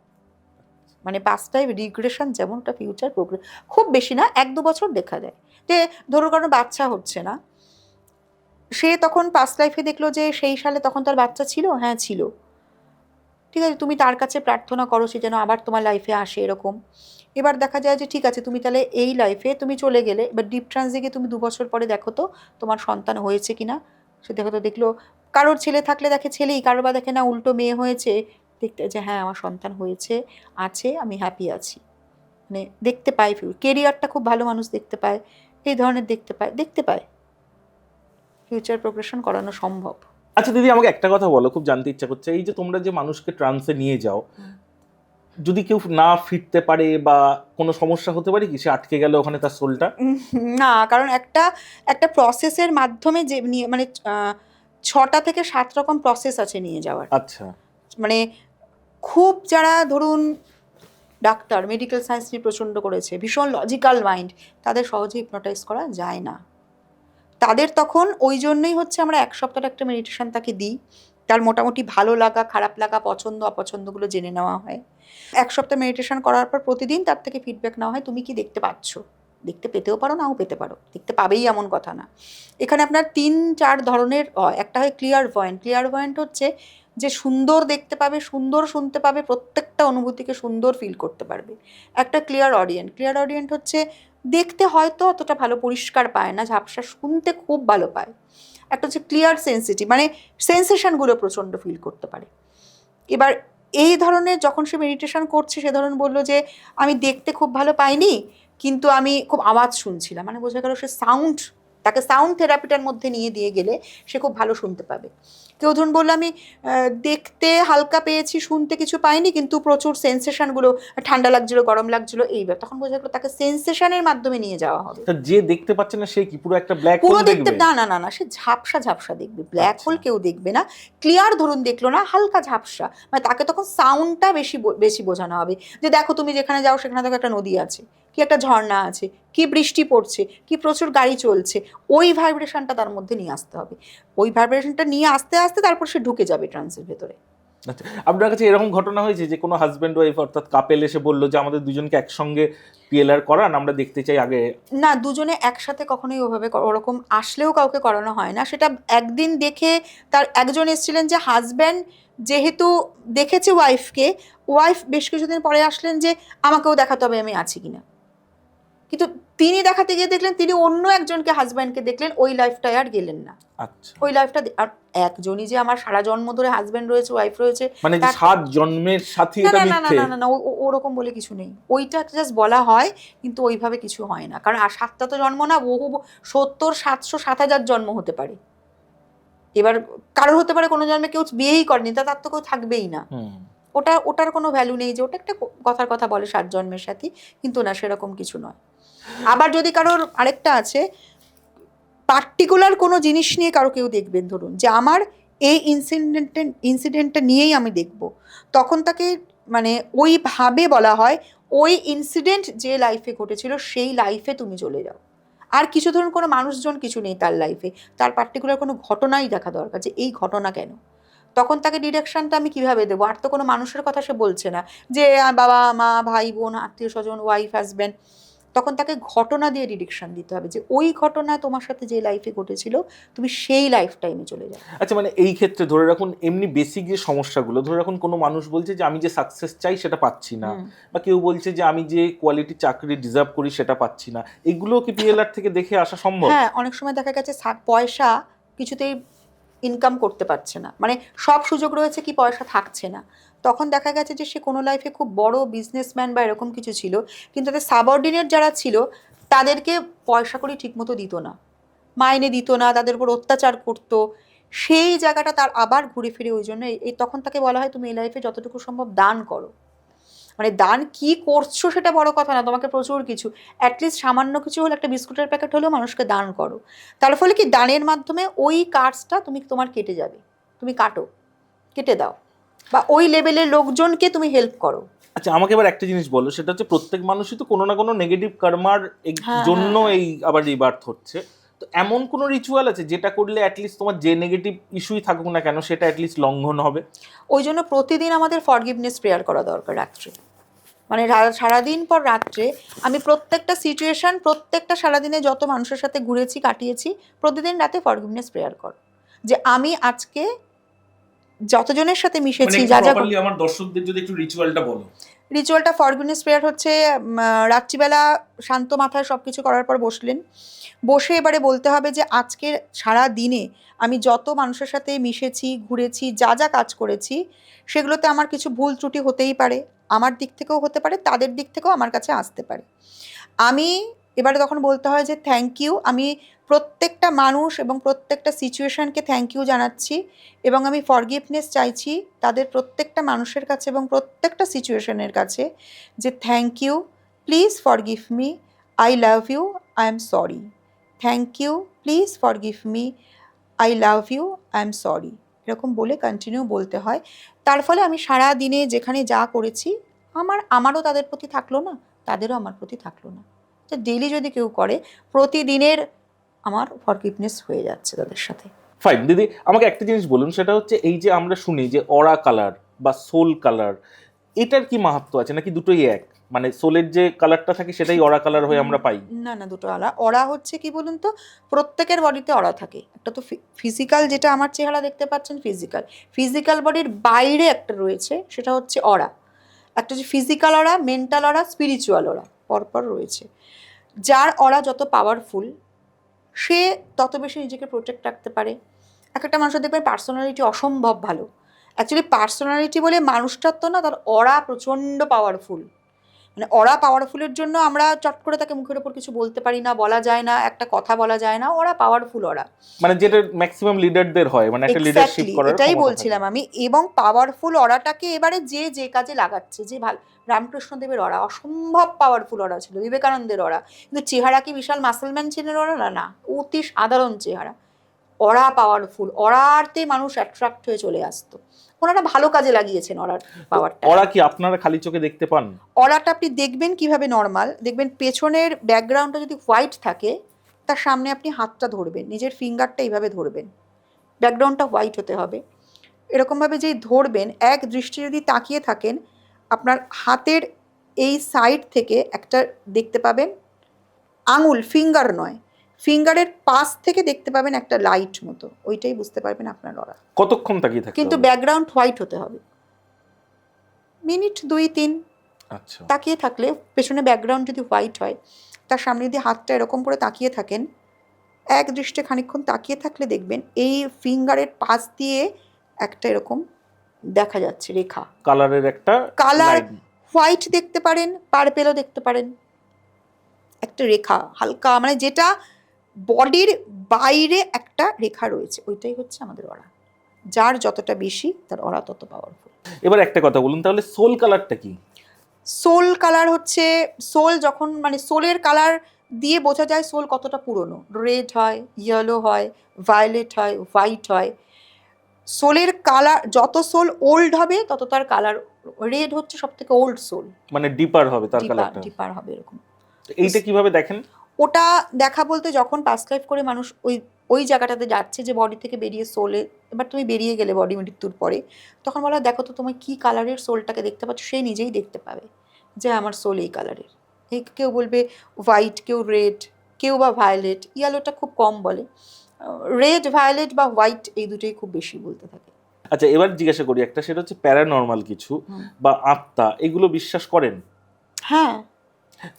মানে পাস্ট লাইফ রিগ্রেশন যেমন, ওটা ফিউচার প্রোগ্রেশন। খুব বেশি না, 1-2 বছর দেখা যায়, যে ধরো কারণ বাচ্চা হচ্ছে না, সে তখন পাস্ট লাইফে দেখলো যে সেই সালে তখন তার বাচ্চা ছিল, হ্যাঁ ছিল, ঠিক আছে, তুমি তার কাছে প্রার্থনা করো সে যেন আবার তোমার লাইফে আসে এরকম। এবার দেখা যায় যে ঠিক আছে তুমি তাহলে এই লাইফে তুমি চলে গেলে, এবার ডিপ ট্রান্সে গিয়ে তুমি 2 বছর পরে দেখো তো তোমার সন্তান হয়েছে কিনা। সে দেখো তো দেখলো, কারোর ছেলে থাকলে দেখে ছেলেই, কারোর বা দেখে না উল্টো মেয়ে হয়েছে, দেখতে যে হ্যাঁ আমার সন্তান হয়েছে, আছে, আমি হ্যাপি আছি, মানে দেখতে পায়। কেরিয়ারটা খুব ভালো মানুষ দেখতে পায়, এই ধরনের দেখতে পায় ফিউচার প্রোগ্রেশন করানো সম্ভব। আচ্ছা দিদি, আমাকে একটা কথা বলো, খুব জানতে ইচ্ছা করছে, এই যে তোমরা যে মানুষকে ট্রান্সে নিয়ে যাও, যদি কেউ না ফিরতে পারে বা কোনো সমস্যা হতে পারে কি, সে আটকে গেল ওখানে তার সোলটা? না, কারণ একটা প্রসেসের মাধ্যমে যে নিয়ে মানে 6টা থেকে 7 রকম প্রসেস আছে নিয়ে যাওয়ার। আচ্ছা, মানে খুব যারা ধরুন ডাক্তার মেডিকেল সায়েন্স নিয়ে প্রচণ্ড করেছে, ভীষণ লজিক্যাল মাইন্ড, তাদের সহজে হিপনোটাইজ করা যায় না। তাদের তখন ওই জন্যই হচ্ছে আমরা 1 সপ্তাহের একটা মেডিটেশন তাকে দিই, তার মোটামুটি ভালো লাগা খারাপ লাগা পছন্দ অপছন্দগুলো জেনে নেওয়া হয়। 1 সপ্তাহ মেডিটেশন করার পর প্রতিদিন তার থেকে ফিডব্যাক নেওয়া হয়, তুমি কি দেখতে পাচ্ছ, দেখতে পেতেও পারো নাও পেতে পারো, দেখতে পাবেই এমন কথা না। এখানে আপনার 3-4 ধরনের হয়। একটা হয় ক্লিয়ার ভয়েন্ট হচ্ছে যে সুন্দর দেখতে পাবে, সুন্দর শুনতে পাবে, প্রত্যেকটা অনুভূতিকে সুন্দর ফিল করতে পারবে। একটা ক্লিয়ার অডিয়েন্ট হচ্ছে দেখতে হয়তো অতটা ভালো পরিষ্কার পায় না, ঝাপসা, শুনতে খুব ভালো পায়। একটা হচ্ছে ক্লিয়ার সেন্সিটিভ, মানে সেন্সেশনগুলো প্রচণ্ড ফিল করতে পারে। এবার এই ধরনের যখন সে মেডিটেশন করছে, সে ধরুন বললো যে আমি দেখতে খুব ভালো পাইনি কিন্তু আমি খুব আওয়াজ শুনছিলাম, মানে বোঝা গেল সে তাকে সাউন্ড থেরাপিটার মধ্যে নিয়ে দিয়ে গেলে সে খুব ভালো শুনতে পাবে। কেউ ধরুন বললো আমি দেখতে হালকা পেয়েছি, শুনতে কিছু পাইনি কিন্তু প্রচুর সেন্সেশনগুলো, ঠান্ডা লাগছিলো গরম লাগছিলো এইবার, তখন বোঝা গেলো তাকে সেন্সেশনের মাধ্যমে নিয়ে যাওয়া হবে। তা যে দেখতে পাচ্ছে না সে কি পুরো একটা ব্ল্যাক পুরো হোল দেখতে দেখবে? না, সে ঝাপসা দেখবে, ব্ল্যাক হোল কেউ দেখবে না। ক্লিয়ার ধরুন দেখলো না, হালকা ঝাপসা, মানে তাকে তখন সাউন্ডটা বেশি বোঝানো হবে, যে দেখো তুমি যেখানে যাও সেখানে দেখো একটা নদী আছে, কি একটা ঝর্ণা আছে, কি বৃষ্টি পড়ছে, কি প্রচুর গাড়ি চলছে, ওই ভাইব্রেশনটা তার মধ্যে নিয়ে আসতে হবে। ওই ভাইব্রেশনটা নিয়ে আসতে আসতে তারপর সে ঢুকে যাবে ট্রান্সের ভেতরে। আচ্ছা, আপনার কাছে এরকম ঘটনা হয়েছে যে কোনো হাজব্যান্ড ওয়াইফ অর্থাৎ কাপেল এসে বললো যে আমাদের দুজনকে একসঙ্গে পিএলআর করান, আমরা দেখতে চাই আগে? না, দুজনে একসাথে কখনোই ওভাবে ওরকম আসলেও কাউকে করানো হয় না। সেটা একদিন দেখে তার একজন এসেছিলেন যে হাজব্যান্ড যেহেতু দেখেছে ওয়াইফকে, ওয়াইফ বেশ কিছুদিন পরে আসলেন যে আমাকেও দেখাতে হবে আমি আছি কিনা, কিন্তু তিনি দেখাতে গিয়ে দেখলেন তিনি অন্য একজনকে হাজব্যান্ডকে দেখলেন, ওই লাইফটায় আর গেলেন না। আচ্ছা, ওই লাইফটা আর একজনই যে আমার সারা জন্ম ধরে হাজব্যান্ড রয়েছে ওয়াইফ রয়েছে, মানে যে 7 জন্মের সাথী না এটা না না মিথ্যে? না না না ওরকম বলে কিছু নেই, ওইটা জাস্ট বলা হয় কিন্তু ওইভাবে কিছু হয় না। কারণ আর 7টা তো জন্ম না, বহু 70, 700, 7,000 জন্ম হতে পারে। এবার কারোর হতে পারে কোনো জন্মে কেউ বিয়েই করেনি, তার তো কেউ থাকবেই না। ওটার কোনো ভ্যালু নেই যে ওটা একটা কথার কথা বলে 7 জন্মের সাথী, কিন্তু না, সেরকম কিছু নয়। আবার যদি কারোর আরেকটা আছে, পার্টিকুলার কোনো জিনিস নিয়ে কারো কেউ দেখবেন, ধরুন যে আমার এই ইনসিডেন্টটা নিয়েই আমি দেখব, তখন তাকে মানে ওইভাবে বলা হয় ওই ইনসিডেন্ট যে লাইফে ঘটেছিল সেই লাইফে তুমি চলে যাও। আর কিছু ধরুন কোনো মানুষজন কিছু নেই তার লাইফে, তার পার্টিকুলার কোনো ঘটনাই দেখা দরকার যে এই ঘটনা কেন, তখন তাকে ডিরেকশনটা আমি কিভাবে দেবো? আর তো কোনো মানুষের কথা সে বলছে না যে বাবা মা ভাই বোন আত্মীয় স্বজন ওয়াইফ হাজব্যান্ড, তখন তাকে ঘটনা দিয়ে ডিরেকশন দিতে হবে যে ওই ঘটনা তোমার সাথে যে লাইফে ঘটেছিল তুমি সেই লাইফ টাইমে চলে যাও। আচ্ছা, মানে এই ক্ষেত্রে ধরে রাখুন এমনি বেসিক যে সমস্যাগুলো, ধরে রাখুন কোনো মানুষ বলছে যে আমি যে সাকসেস চাই সেটা পাচ্ছি না, বা কেউ বলছে যে আমি যে কোয়ালিটি চাকরি ডিজার্ভ করি সেটা পাচ্ছি না, এগুলো কি পিএলআর থেকে দেখে আসা সম্ভব? হ্যাঁ, অনেক সময় দেখা গেছে পয়সা কিছুতেই ইনকাম করতে পারছে না, মানে সব সুযোগ রয়েছে কি পয়সা থাকছে না, তখন দেখা গেছে যে সে কোনো লাইফে খুব বড় বিজনেসম্যান বা এরকম কিছু ছিল, কিন্তু তাদের সাবঅর্ডিনেট যারা ছিল তাদেরকে পয়সা কড়ি ঠিকমতো দিত না, মাইনে দিত না, তাদের উপর অত্যাচার করতো, সেই জায়গাটা তার আবার ঘুরে ফিরে ওই জন্য তখন তাকে বলা হয় তুমি এই লাইফে যতটুকু সম্ভব দান করো। মানে দান কি করছো সেটা বড় কথা না, তোমাকে প্রচুর কিছু, অ্যাটলিস্ট সামান্য কিছু হলে একটা বিস্কুটের প্যাকেট হলেও মানুষকে দান করো। তার ফলে কি দানের মাধ্যমে ওই কার্ডসটা তোমার কেটে যাবে, তুমি কেটে দাও, বা ওই লেভেলের লোকজনকে তুমি হেল্প করো। আচ্ছা, আমাকে এবার একটা জিনিস বলো, সেটা হচ্ছে প্রত্যেক মানুষই তো কোনো না কোনো নেগেটিভ কর্মার জন্য এই আবার রিবার্থ হচ্ছে, তো এমন কোনো রিচুয়াল আছে যেটা করলে অ্যাটলিস্ট তোমার যে নেগেটিভ ইস্যুই থাকুক না কেন সেটা অ্যাটলিস্ট লঙ্ঘন হবে? ওই জন্য প্রতিদিন আমাদের ফরগিভনেস প্রেয়ার করা দরকার রাত্রে। মানে সারাদিন পর রাত্রে আমি প্রত্যেকটা সিচুয়েশন, প্রত্যেকটা সারাদিনে যত মানুষের সাথে ঘুরেছি কাটিয়েছি, প্রতিদিন রাতে ফরগিভনেস প্রেয়ার কর, যে আমি আজকে যতজনের সাথে মিশেছি যা যা আমার দর্শকদের যদি একটু রিচুয়ালটা বলো। রিচুয়ালটা ফরগিভনেস প্রেয়ার হচ্ছে রাত্রিবেলা শান্ত মাথায় সব কিছু করার পর বসে এবারে বলতে হবে যে আজকে সারা দিনে আমি যত মানুষের সাথে মিশেছি, ঘুরেছি, যা যা কাজ করেছি, সেগুলোতে আমার কিছু ভুল ত্রুটি হতেই পারে, আমার দিক থেকেও হতে পারে, তাদের দিক থেকেও আমার কাছে আসতে পারে। আমি এবারে তখন বলতে হয় যে থ্যাংক ইউ, আমি প্রত্যেকটা মানুষ এবং প্রত্যেকটা সিচুয়েশনকে থ্যাংক ইউ জানাচ্ছি, এবং আমি ফরগিভনেস চাইছি তাদের প্রত্যেকটা মানুষের কাছে এবং প্রত্যেকটা সিচুয়েশনের কাছে, যে thank you, please forgive me, I love you, I am sorry, thank you, please forgive me, I love you, I am sorry, এরকম বলে কন্টিনিউ বলতে হয়। তার ফলে আমি সারা দিনে যেখানে যা করেছি আমারও তাদের প্রতি থাকলো না, তাদেরও আমার প্রতি থাকলো না। তো ডেইলি যদি কেউ করে, প্রতিদিনের আমার ফরগিভনেস হয়ে যাচ্ছে তাদের সাথে। ফাইন দিদি, আমাকে একটা জিনিস বলুন, সেটা হচ্ছে এই যে আমরা শুনি যে অরা কালার বা সোল কালার, এটার কি মাহাত্ম্য আছে নাকি দুটোই এক? মানে সোলের যে কালারটা থাকে সেটাই অরা কালার হয়ে আমরা পাই? না না, দুটো আলাদা। অরা হচ্ছে কি বলুন তো, প্রত্যেকের বডিতে অরা থাকে। একটা তো ফিজিক্যাল, যেটা আমার চেহারা দেখতে পাচ্ছেন ফিজিক্যাল বডির বাইরে একটা রয়েছে, সেটা হচ্ছে অরা। একটা যে ফিজিক্যাল অরা, মেন্টাল অরা, স্পিরিচুয়াল অরা, পরপর রয়েছে। যার অরা যত পাওয়ারফুল, সে তত বেশি নিজেকে প্রোটেক্ট রাখতে পারে। একটা মানুষের দেখবেন পার্সোনালিটি অসম্ভব ভালো, অ্যাকচুয়ালি পার্সোনালিটি বলে মানুষটার তো না, তার অরা প্রচণ্ড পাওয়ারফুল। মানে অরা পাওয়ারফুলের জন্য আমরা চট করে তাকে মুখের ওপর কিছু বলতে পারি না, বলা যায় না, একটা কথা বলা যায় না, ওরা পাওয়ারফুল অরা। মানে যেটা ম্যাক্সিমাম লিডারদের হয়, মানে একটা লিডারশিপ করার এটাই ক্ষমতা বলছিলাম আমি। এবং পাওয়ারফুল অরাটাকে এবারে যে কাজে লাগাচ্ছে, যে ভালো, রামকৃষ্ণদেবের অরা অসম্ভব পাওয়ারফুল অরা ছিল, বিবেকানন্দের অরা, কিন্তু চেহারা কি বিশাল মাসলম্যান ছিলেন ওরা? না, অতি সাধারণ চেহারা। অরা পাওয়ারফুল, অরাতে মানুষ অ্যাট্রাক্ট হয়ে চলে আসতো। ওনারা ভালো কাজে লাগিয়েছেন অরার পাওয়ারটা। অরা কি আপনারা খালি চোখে দেখতে পান? অরাটা আপনি দেখবেন কিভাবে, নর্মাল দেখবেন, পেছনের ব্যাকগ্রাউন্ডটা যদি হোয়াইট থাকে, তার সামনে আপনি হাতটা ধরবেন, নিজের ফিঙ্গারটা এইভাবে ধরবেন, ব্যাকগ্রাউন্ডটা হোয়াইট হতে হবে। এরকমভাবে যেই ধরবেন, এক দৃষ্টি যদি তাকিয়ে থাকেন, আপনার হাতের এই সাইড থেকে একটা দেখতে পাবেন আঙুল, ফিঙ্গার নয়, ফিঙ্গারের পাশ থেকে দেখতে পাবেন একটা লাইট মতো, ওইটাই বুঝতে পারবেন আপনার অরা। কতক্ষণ তাকিয়ে থাকতে কিন্তু হবে? ব্যাকগ্রাউন্ড হোয়াইট হতে হবে, মিনিট 2-3 আচ্ছা। তাকিয়ে থাকলে, পেছনে ব্যাকগ্রাউন্ড যদি হোয়াইট হয়, তার সামনে যদি হাতটা এরকম করে তাকিয়ে থাকেন, এক দৃষ্টে খানিকক্ষণ তাকিয়ে থাকলে দেখবেন এই ফিঙ্গারের পাশ দিয়ে একটা এরকম দেখা যাচ্ছে রেখা, কালারের একটা কালার, লাইন। হোয়াইট দেখতে পারেন, পার্পেলও দেখতে পারেন, একটা রেখা হালকা, মানে যেটা বডির বাইরে একটা রেখা রয়েছে, ওইটাই হচ্ছে আমাদের অরা। যার যতটা বেশি, তার অরা তত পাওয়ারফুল। এবার একটা কথা বলুন, তাহলে সোল কালারটা কি? সোল কালার হচ্ছে, সোল যখন, মানে সোলের কালার দিয়ে বোঝা যায় সোল কতটা পুরনো। রেড হয়, ইয়েলো হয়, ভায়োলেট হয়, হোয়াইট হয়। সোলের কালার, যত সোল ওল্ড হবে তত তার কালার, রেড হচ্ছে সব থেকে ওল্ড সোল, মানে ডিপার হবে তার কালারটা। ডিপার হবে এরকম। এইটা কিভাবে দেখেন? ওটা দেখা বলতে, যখন পাস্ট লাইফ করে মানুষ ওই জায়গাটাতে যাচ্ছে, যে বডি থেকে বেরিয়ে সোলে, এবার তুমি বেরিয়ে গেলে বডি মৃত্যুর পরে, তখন বলা দেখো তো তোমার কী কালারের সোলটাকে দেখতে পাচ্ছ, সে নিজেই দেখতে পাবে যে আমার সোল এই কালারের। কেউ বলবে হোয়াইট, কেউ রেড, কেউ বা ভায়োলেট, ইয়েলোটা খুব কম বলে, রেড, ভায়োলেট বা হোয়াইট, এই দুটোই খুব বেশি বলতে থাকে। আচ্ছা, এবার জিজ্ঞাসা করি একটা, সেটা হচ্ছে প্যারানর্মাল কিছু বা আত্মা, এগুলো বিশ্বাস করেন? হ্যাঁ।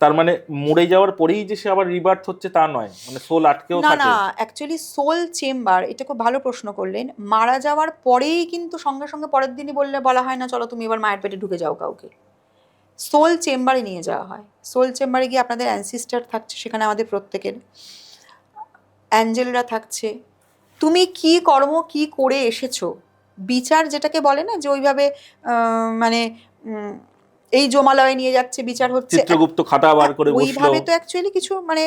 তার মানে মরে যাওয়ার পরেই যে সে আবার রিবার্থ হচ্ছে তা নয়, মানে সোল আটকেও না থাকে? না, অ্যাকচুয়ালি সোল চেম্বার, এটা খুব ভালো প্রশ্ন করলেন। মারা যাওয়ার পরেই কিন্তু সঙ্গে সঙ্গে পরের দিনই বলা হয় না চলো তুমি এবার মায়ের পেটে ঢুকে যাও কাউকে। সোল চেম্বারে নিয়ে যাওয়া হয়। সোল চেম্বারে গিয়ে আপনাদের অ্যানসিস্টার থাকছে, সেখানে আমাদের প্রত্যেকের অ্যাঞ্জেলরা থাকছে। তুমি কি কর্ম কি করে এসেছো, বিচার যেটাকে বলে না, যে ওইভাবে মানে এই জমালয়ে নিয়ে যাচ্ছে, বিচার হচ্ছে, চিত্রগুপ্ত খাতা বার করে বসলো, ওইভাবে তো অ্যাকচুয়ালি কিছু মানে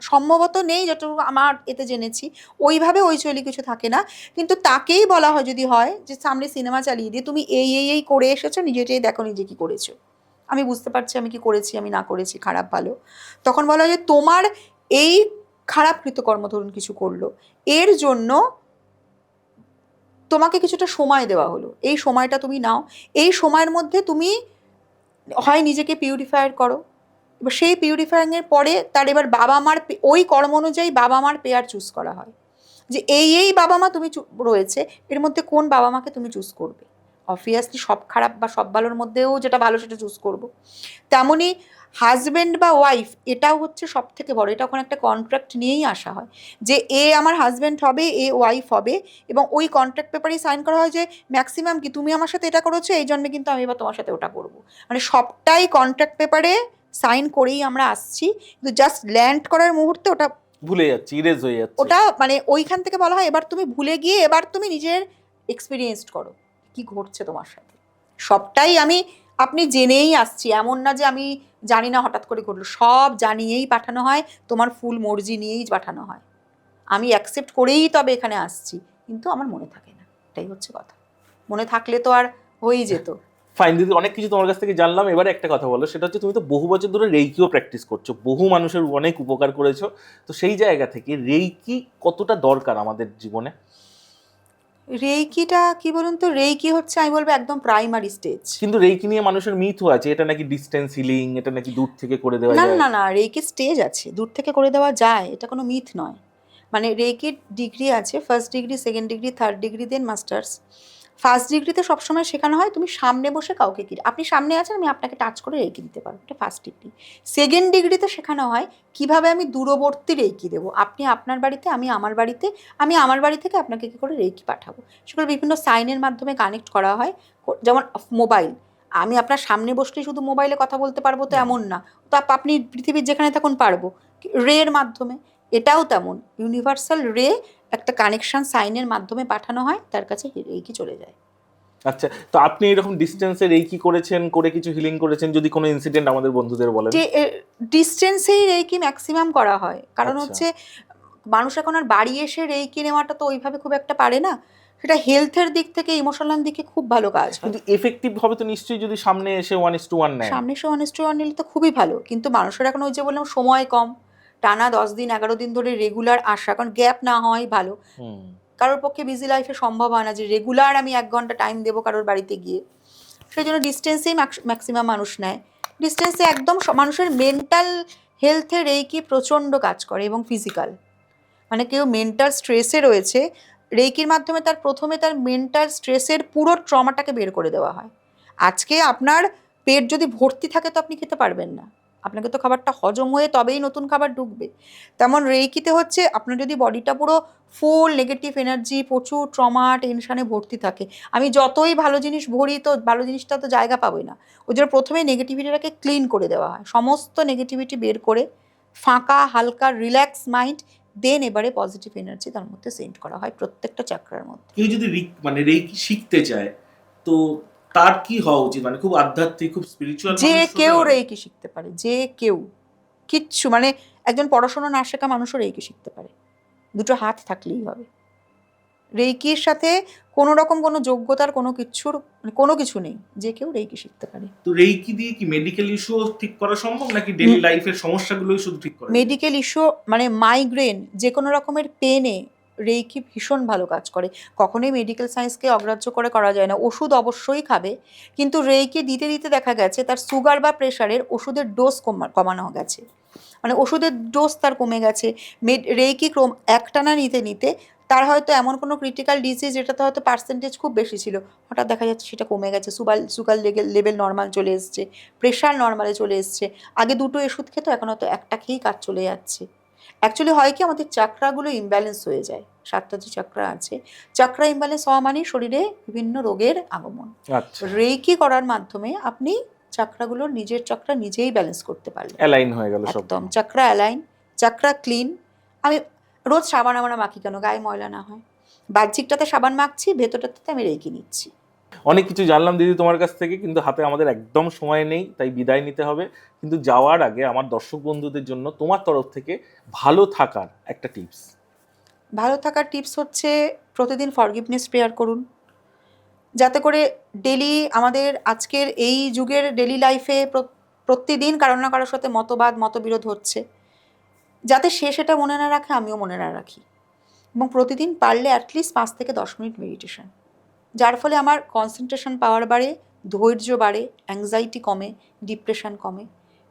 সম্ভবত নেই, যতটুকু আমার এতে জেনেছি, ওইভাবে ওইচুয়ালি কিছু থাকে না। কিন্তু তাকেই বলা হয়, যদি হয় যে সামনে সিনেমা চালিয়ে দিয়ে তুমি এই করে এসেছো, নিজেটাই দেখো নিজে কি করেছো, আমি বুঝতে পারছি আমি কি করেছি, আমি না করেছি, খারাপ ভালো, তখন বলা হয় যে তোমার এই খারাপ কৃতকর্ম ধরুন কিছু করলো, এর জন্য তোমাকে কিছুটা সময় দেওয়া হলো, এই সময়টা তুমি নাও, এই সময়ের মধ্যে তুমি হয় নিজেকে পিউরিফায়ার করো, এবার সেই পিউরিফায়ারিংয়ের পরে তার এবার বাবা মার ওই কর্ম অনুযায়ী বাবা মার পেয়ার চুজ করা হয়, যে এই বাবা মা তুমি রয়েছে, এর মধ্যে কোন বাবা মাকে তুমি চুজ করবে। অবভিয়াসলি সব খারাপ বা সব ভালোর মধ্যেও যেটা ভালো সেটা চুজ করবো। তেমনই হাজব্যান্ড বা ওয়াইফ, এটাও হচ্ছে সব থেকে বড়, এটা ওখানে একটা কন্ট্রাক্ট নিয়েই আসা হয় যে এ আমার হাজব্যান্ড হবে, এ ওয়াইফ হবে, এবং ওই কন্ট্রাক্ট পেপারেই সাইন করা হয় যে ম্যাক্সিমাম কি তুমি আমার সাথে এটা করেছো, এই জন্মে কিন্তু আমি এবার তোমার সাথে ওটা করবো। মানে সবটাই কন্ট্রাক্ট পেপারে সাইন করেই আমরা আসছি, কিন্তু জাস্ট ল্যান্ড করার মুহূর্তে ওটা ভুলে যাচ্ছি, ইরেজ হয়ে যাচ্ছে। ওটা মানে ওইখান থেকে বলা হয় এবার তুমি ভুলে গিয়ে এবার তুমি নিজের এক্সপিরিয়েন্সড করো কি ঘটছে তোমার সাথে। সবটাই আপনি জেনেই আসছি, এমন না যে আমি জানি না হঠাৎ করে ঘটলো, সব জানিয়েই পাঠানো হয়, তোমার ফুল মর্জি নিয়েই পাঠানো হয়, আমি অ্যাকসেপ্ট করেই তবে এখানে আসছি, কিন্তু আমার মনে থাকে না, এটাই হচ্ছে কথা। মনে থাকলে তো আর হয়েই যেত। ফাইন দিদি, অনেক কিছু তোমার কাছ থেকে জানলাম। এবারে একটা কথা বলো, সেটা হচ্ছে তুমি তো বহু বছর ধরে রেইকিও প্র্যাকটিস করছো, বহু মানুষের অনেক উপকার করেছো, তো সেই জায়গা থেকে রেইকি কতটা দরকার আমাদের জীবনে? রেইকিটা কি বলুন তো, রেইকি হচ্ছে আমি বলবো একদম প্রাইমারি স্টেজ। কিন্তু রেইকি নিয়ে মানুষের মিথও আছে, এটা নাকি ডিস্টেন্স হিলিং, এটা নাকি দূর থেকে করে দেওয়া না যায়। না না, রেইকি স্টেজ আছে, দূর থেকে করে দেওয়া যায়, এটা কোনো মিথ নয়। মানে রেইকির ডিগ্রি আছে, first degree, second degree, third degree, then masters. First ডিগ্রিতে সবসময় শেখানো হয় তুমি সামনে বসে কাউকে কি, আপনি সামনে আছেন আমি আপনাকে টাচ করে রেইকি দিতে পারবো, এটা ফার্স্ট ডিগ্রি। সেকেন্ড ডিগ্রিতে শেখানো হয় কিভাবে আমি দূরবর্তী রেইকি দেবো, আপনি আপনার বাড়িতে, আমি আমার বাড়িতে, আমি আমার বাড়ি থেকে আপনাকে কী করে রেইকি পাঠাবো, সেগুলো বিভিন্ন সাইনের মাধ্যমে কানেক্ট করা হয়। যেমন মোবাইল, আমি আপনার সামনে বসলেই শুধু মোবাইলে কথা বলতে পারবো তো এমন না, তো আপনি পৃথিবীর যেখানে থাকুন পারবো, রের মাধ্যমে। এটাও তেমন ইউনিভার্সাল রে, একটা কানেকশন সাইনের মাধ্যমে পাঠানো হয়, তার কাছে রেইকি চলে যায়। আচ্ছা, তো আপনি এরকম ডিস্টেন্সে রেইকি করেছেন, করে কিছু হিলিং করেছেন, যদি কোনো ইনসিডেন্ট আমাদের বন্ধুদের বলেন। যে ডিস্টেন্সেই রেইকি ম্যাক্সিমাম করা হয়, কারণ আচ্ছা। হচ্ছে মানুষ এখন আর বাড়ি এসে রেইকি নেওয়াটা তো ওইভাবে খুব একটা পারে না, সেটা হেলথের দিক থেকে ইমোশনাল দিকে খুব ভালো কাজ হয়। কিন্তু এফেক্টিভ হবে তো নিশ্চয়ই যদি সামনে এসে 1:1 নেয়। সামনে এসে 1:1 নিলে তো খুবই ভালো, কিন্তু মানুষের এখন ওই যে বললাম সময় কম, টানা 10 দিন 11 দিন ধরে রেগুলার আসা, কারণ গ্যাপ না হয় ভালো, কারোর পক্ষে বিজি লাইফে সম্ভব হয় না যে রেগুলার আমি 1 ঘন্টা টাইম দেবো কারোর বাড়িতে গিয়ে, সেই জন্য ডিস্টেন্সেই ম্যাক্সিমাম মানুষ নেয়। ডিস্টেন্সে একদম মানুষের মেন্টাল হেলথে রেইকি প্রচণ্ড কাজ করে, এবং ফিজিক্যাল, মানে কেউ মেন্টাল স্ট্রেসে রয়েছে, রেইকির মাধ্যমে তার প্রথমে তার মেন্টাল স্ট্রেসের পুরো ট্রমাটাকে বের করে দেওয়া হয়। আজকে আপনার পেট যদি ভর্তি থাকে তো আপনি খেতে পারবেন না, আপনাকে তো খাবারটা হজম হয়ে তবেই নতুন খাবার ঢুকবে। তেমন রেইকিতে হচ্ছে আপনার যদি বডিটা পুরো ফুল নেগেটিভ এনার্জি, প্রচুর ট্রমা টেনশানে ভর্তি থাকে, আমি যতই ভালো জিনিস ভরি তো ভালো জিনিসটা তো জায়গা পাবোই না, ওই জন্য প্রথমে নেগেটিভিটিটাকে ক্লিন করে দেওয়া হয়, সমস্ত নেগেটিভিটি বের করে ফাঁকা হালকা রিল্যাক্স মাইন্ড, দেন এবারে পজিটিভ এনার্জি তার মধ্যে সেন্ড করা হয় প্রত্যেকটা চাকরার মধ্যে। কেউ যদি মানে রেইকি শিখতে চায় তো তার কি হওয়া উচিত? মানে খুব আধ্যাত্মিক, খুব স্পিরিচুয়াল যে কেউ রেইকি শিখতে পারে, যে কেউ, কিচ্ছু মানে একজন পড়াশোনা না শেখা মানুষও রেইকি শিখতে পারে, দুটো হাত থাকলেই হবে। রেইকির সাথে কোনো রকম কোনো যোগ্যতার কোনো কিছু নেই, যে কেউ রেইকি শিখতে পারে। তো রেইকি দিয়ে কি মেডিকেল ইস্যু ঠিক করা সম্ভব, নাকি ডেইলি লাইফের সমস্যাগুলোই শুধু ঠিক করা? মেডিকেল ইস্যু মানে মাইগ্রেন, যে কোনো রকমের পেনে রেইকি ভীষণ ভালো কাজ করে, কখনোই মেডিকেল সায়েন্সকে অগ্রাহ্য করে করা যায় না, ওষুধ অবশ্যই খাবে, কিন্তু রেইকি দিতে দিতে দেখা গেছে তার সুগার বা প্রেশারের ওষুধের ডোজ কমানো গেছে, মানে ওষুধের ডোজ তার কমে গেছে। রেইকি একটানা নিতে নিতে তার হয়তো এমন কোনো ক্রিটিক্যাল ডিজিজ যেটাতে হয়তো পার্সেন্টেজ খুব বেশি ছিল, হঠাৎ দেখা যাচ্ছে সেটা কমে গেছে, সুগার লেভেল নর্মাল চলে এসছে, প্রেশার নর্মালে চলে এসছে, আগে দুটো ওষুধ খেতো এখন হয়তো একটা খেয়েই কাজ চলে যাচ্ছে। অ্যাকচুয়ালি হয় কি, আমাদের চাকরাগুলো ইমব্যালেন্স হয়ে যায়, 7টা যে চাকরা আছে, চাকরা ইমব্যালেন্স হওয়া মানেই শরীরে বিভিন্ন রোগের আগমন। রেইকি করার মাধ্যমে আপনি চাকরাগুলোর নিজের চাকরা নিজেই ব্যালেন্স করতে পারলেন, অ্যালাইন হয়ে গেল সব, একদম চাকরা অ্যালাইন, চাকরা ক্লিন। আমি রোজ সাবান আমরা মাখি কেন, গায়ে ময়লা না হয়, বাহ্যিকটাতে সাবান মাখছি, ভেতরটাতে আমি রেইকি নিচ্ছি। অনেক কিছু জানলাম দিদি তোমার কাছ থেকে, কিন্তু হাতে আমাদের একদম সময় নেই, তাই বিদায় নিতে হবে। কিন্তু যাওয়ার আগে আমার দর্শক বন্ধুদের জন্য তোমার তরফ থেকে ভালো থাকার একটা টিপস। ভালো থাকার টিপস হচ্ছে প্রতিদিন ফরগিভনেস প্রেয়ার করুন, যাতে করে ডেলি আমাদের আজকের এই যুগের ডেলি লাইফে প্রতিদিন কারোর না কারোর সাথে মতবিরোধ হচ্ছে, যাতে সে সেটা মনে না রাখে, আমিও মনে না রাখি, এবং প্রতিদিন পারলে অ্যাটলিস্ট 5 থেকে 10 মিনিট মেডিটেশন, যার ফলে আমার কনসেন্ট্রেশন পাওয়ার বাড়ে, ধৈর্য বাড়ে, অ্যাংজাইটি কমে, ডিপ্রেশন কমে।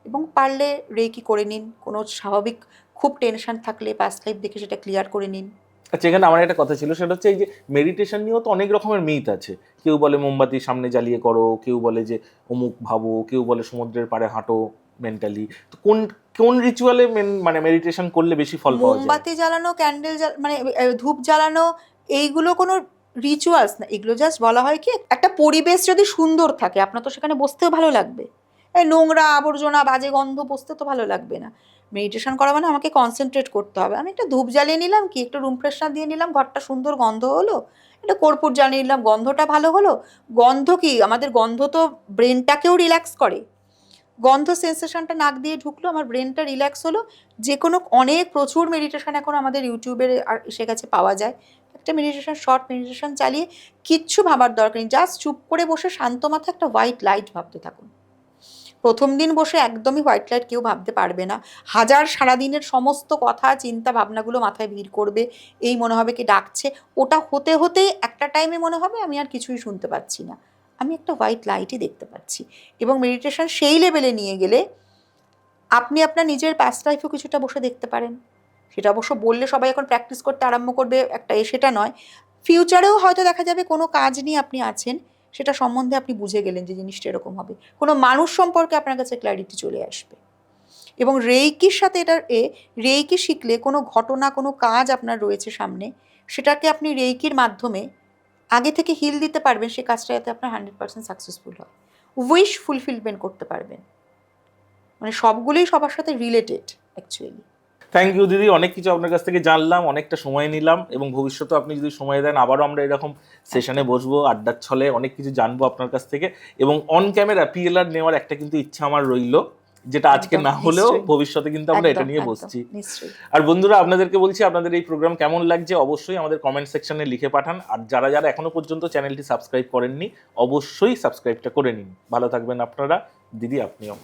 এবং পারলে রেকি করে নিন, কোনো স্বাভাবিক খুব টেনশন থাকলে পাস্ট লাইফ দেখে সেটা ক্লিয়ার করে নিন। আচ্ছা, এখানে আমার একটা কথা ছিল, সেটা হচ্ছে এই যে মেডিটেশন নিয়েও তো অনেক রকমের মিথ আছে। কেউ বলে মোমবাতি সামনে জ্বালিয়ে করো, কেউ বলে যে অমুক ভাবো, কেউ বলে সমুদ্রের পাড়ে হাঁটো মেন্টালি। তো কোন কোন রিচুয়ালে মানে মেডিটেশন করলে বেশি ফল পাওয়া যায়? মোমবাতি জ্বালানো, ক্যান্ডেল মানে ধূপ জ্বালানো, এইগুলো কোনো রিচুয়ালস না, এগুলো জাস্ট বলা হয় কি একটা পরিবেশ যদি সুন্দর থাকে আপনার তো সেখানে বসতেও ভালো লাগবে। এই নোংরা আবর্জনা বাজে গন্ধ বসতে তো ভালো লাগবে না। মেডিটেশন করা মানে আমাকে কনসেন্ট্রেট করতে হবে। আমি একটা ধূপ জ্বালিয়ে নিলাম, কি একটু রুম ফ্রেশনার দিয়ে নিলাম, ঘরটা সুন্দর গন্ধ হলো, একটা কর্পূর জ্বালিয়ে নিলাম, গন্ধটা ভালো হলো। গন্ধ কি আমাদের গন্ধ তো ব্রেনটাকেও রিল্যাক্স করে। গন্ধ সেন্সেশনটা নাক দিয়ে ঢুকলো, আমার ব্রেনটা রিল্যাক্স হলো। যে কোনো প্রচুর মেডিটেশন এখন আমাদের ইউটিউবে এসে গেছে, পাওয়া যায়। একটা মেডিটেশন, শর্ট মেডিটেশন চালিয়ে কিচ্ছু ভাবার দরকার নেই, জাস্ট চুপ করে বসে শান্ত মাথায় একটা হোয়াইট লাইট ভাবতে থাকুন। প্রথম দিন বসে একদমই হোয়াইট লাইট কেউ ভাবতে পারবে না। সারাদিনের সমস্ত কথা চিন্তা ভাবনাগুলো মাথায় ভিড় করবে, এই মনে হবে কি ডাকছে। ওটা হতে হতেই একটা টাইমে মনে হবে আমি আর কিছুই শুনতে পাচ্ছি না, আমি একটা হোয়াইট লাইটই দেখতে পাচ্ছি। এবং মেডিটেশন সেই লেভেলে নিয়ে গেলে আপনি আপনার নিজের পাস্ট লাইফেও কিছুটা বসে দেখতে পারেন। সেটা অবশ্য বললে সবাই এখন প্র্যাকটিস করতে আরম্ভ করবে, একটা সেটা নয়। ফিউচারেও হয়তো দেখা যাবে কোনো কাজ নিয়ে আপনি আছেন, সেটা সম্বন্ধে আপনি বুঝে গেলেন যে জিনিসটা এরকম হবে, কোনো মানুষ সম্পর্কে আপনার কাছে ক্ল্যারিটি চলে আসবে। এবং রেইকির সাথে রেইকি শিখলে কোনো ঘটনা, কোনো কাজ আপনার রয়েছে সামনে, সেটাকে আপনি রেইকির মাধ্যমে আগে থেকে হিল দিতে পারবেন, সে কাজটা যাতে আপনার 100% সাকসেসফুল হয়। উইশ ফুলফিলমেন্ট করতে পারবেন। মানে সবগুলোই সবার সাথে রিলেটেড অ্যাকচুয়ালি। থ্যাংক ইউ দিদি, অনেক কিছু আপনার কাছ থেকে জানলাম, অনেকটা সময় নিলাম, এবং ভবিষ্যতে আপনি যদি সময় দেন আবারও আমরা এরকম সেশনে বসবো, আড্ডার ছলে অনেক কিছু জানবো আপনার কাছ থেকে। এবং অন ক্যামেরা পিএলআর নেওয়ার একটা কিন্তু ইচ্ছা আমার রইলো, যেটা আজকে না হলেও ভবিষ্যতে কিন্তু আমরা এটা নিয়ে বসছি। আর বন্ধুরা, আপনাদেরকে বলছি, আপনাদের এই প্রোগ্রাম কেমন লাগছে অবশ্যই আমাদের কমেন্ট সেকশনে লিখে পাঠান। আর যারা যারা এখনো পর্যন্ত চ্যানেলটি সাবস্ক্রাইব করেননি, অবশ্যই সাবস্ক্রাইবটা করে নিন। ভালো থাকবেন আপনারা, দিদি আপনিও।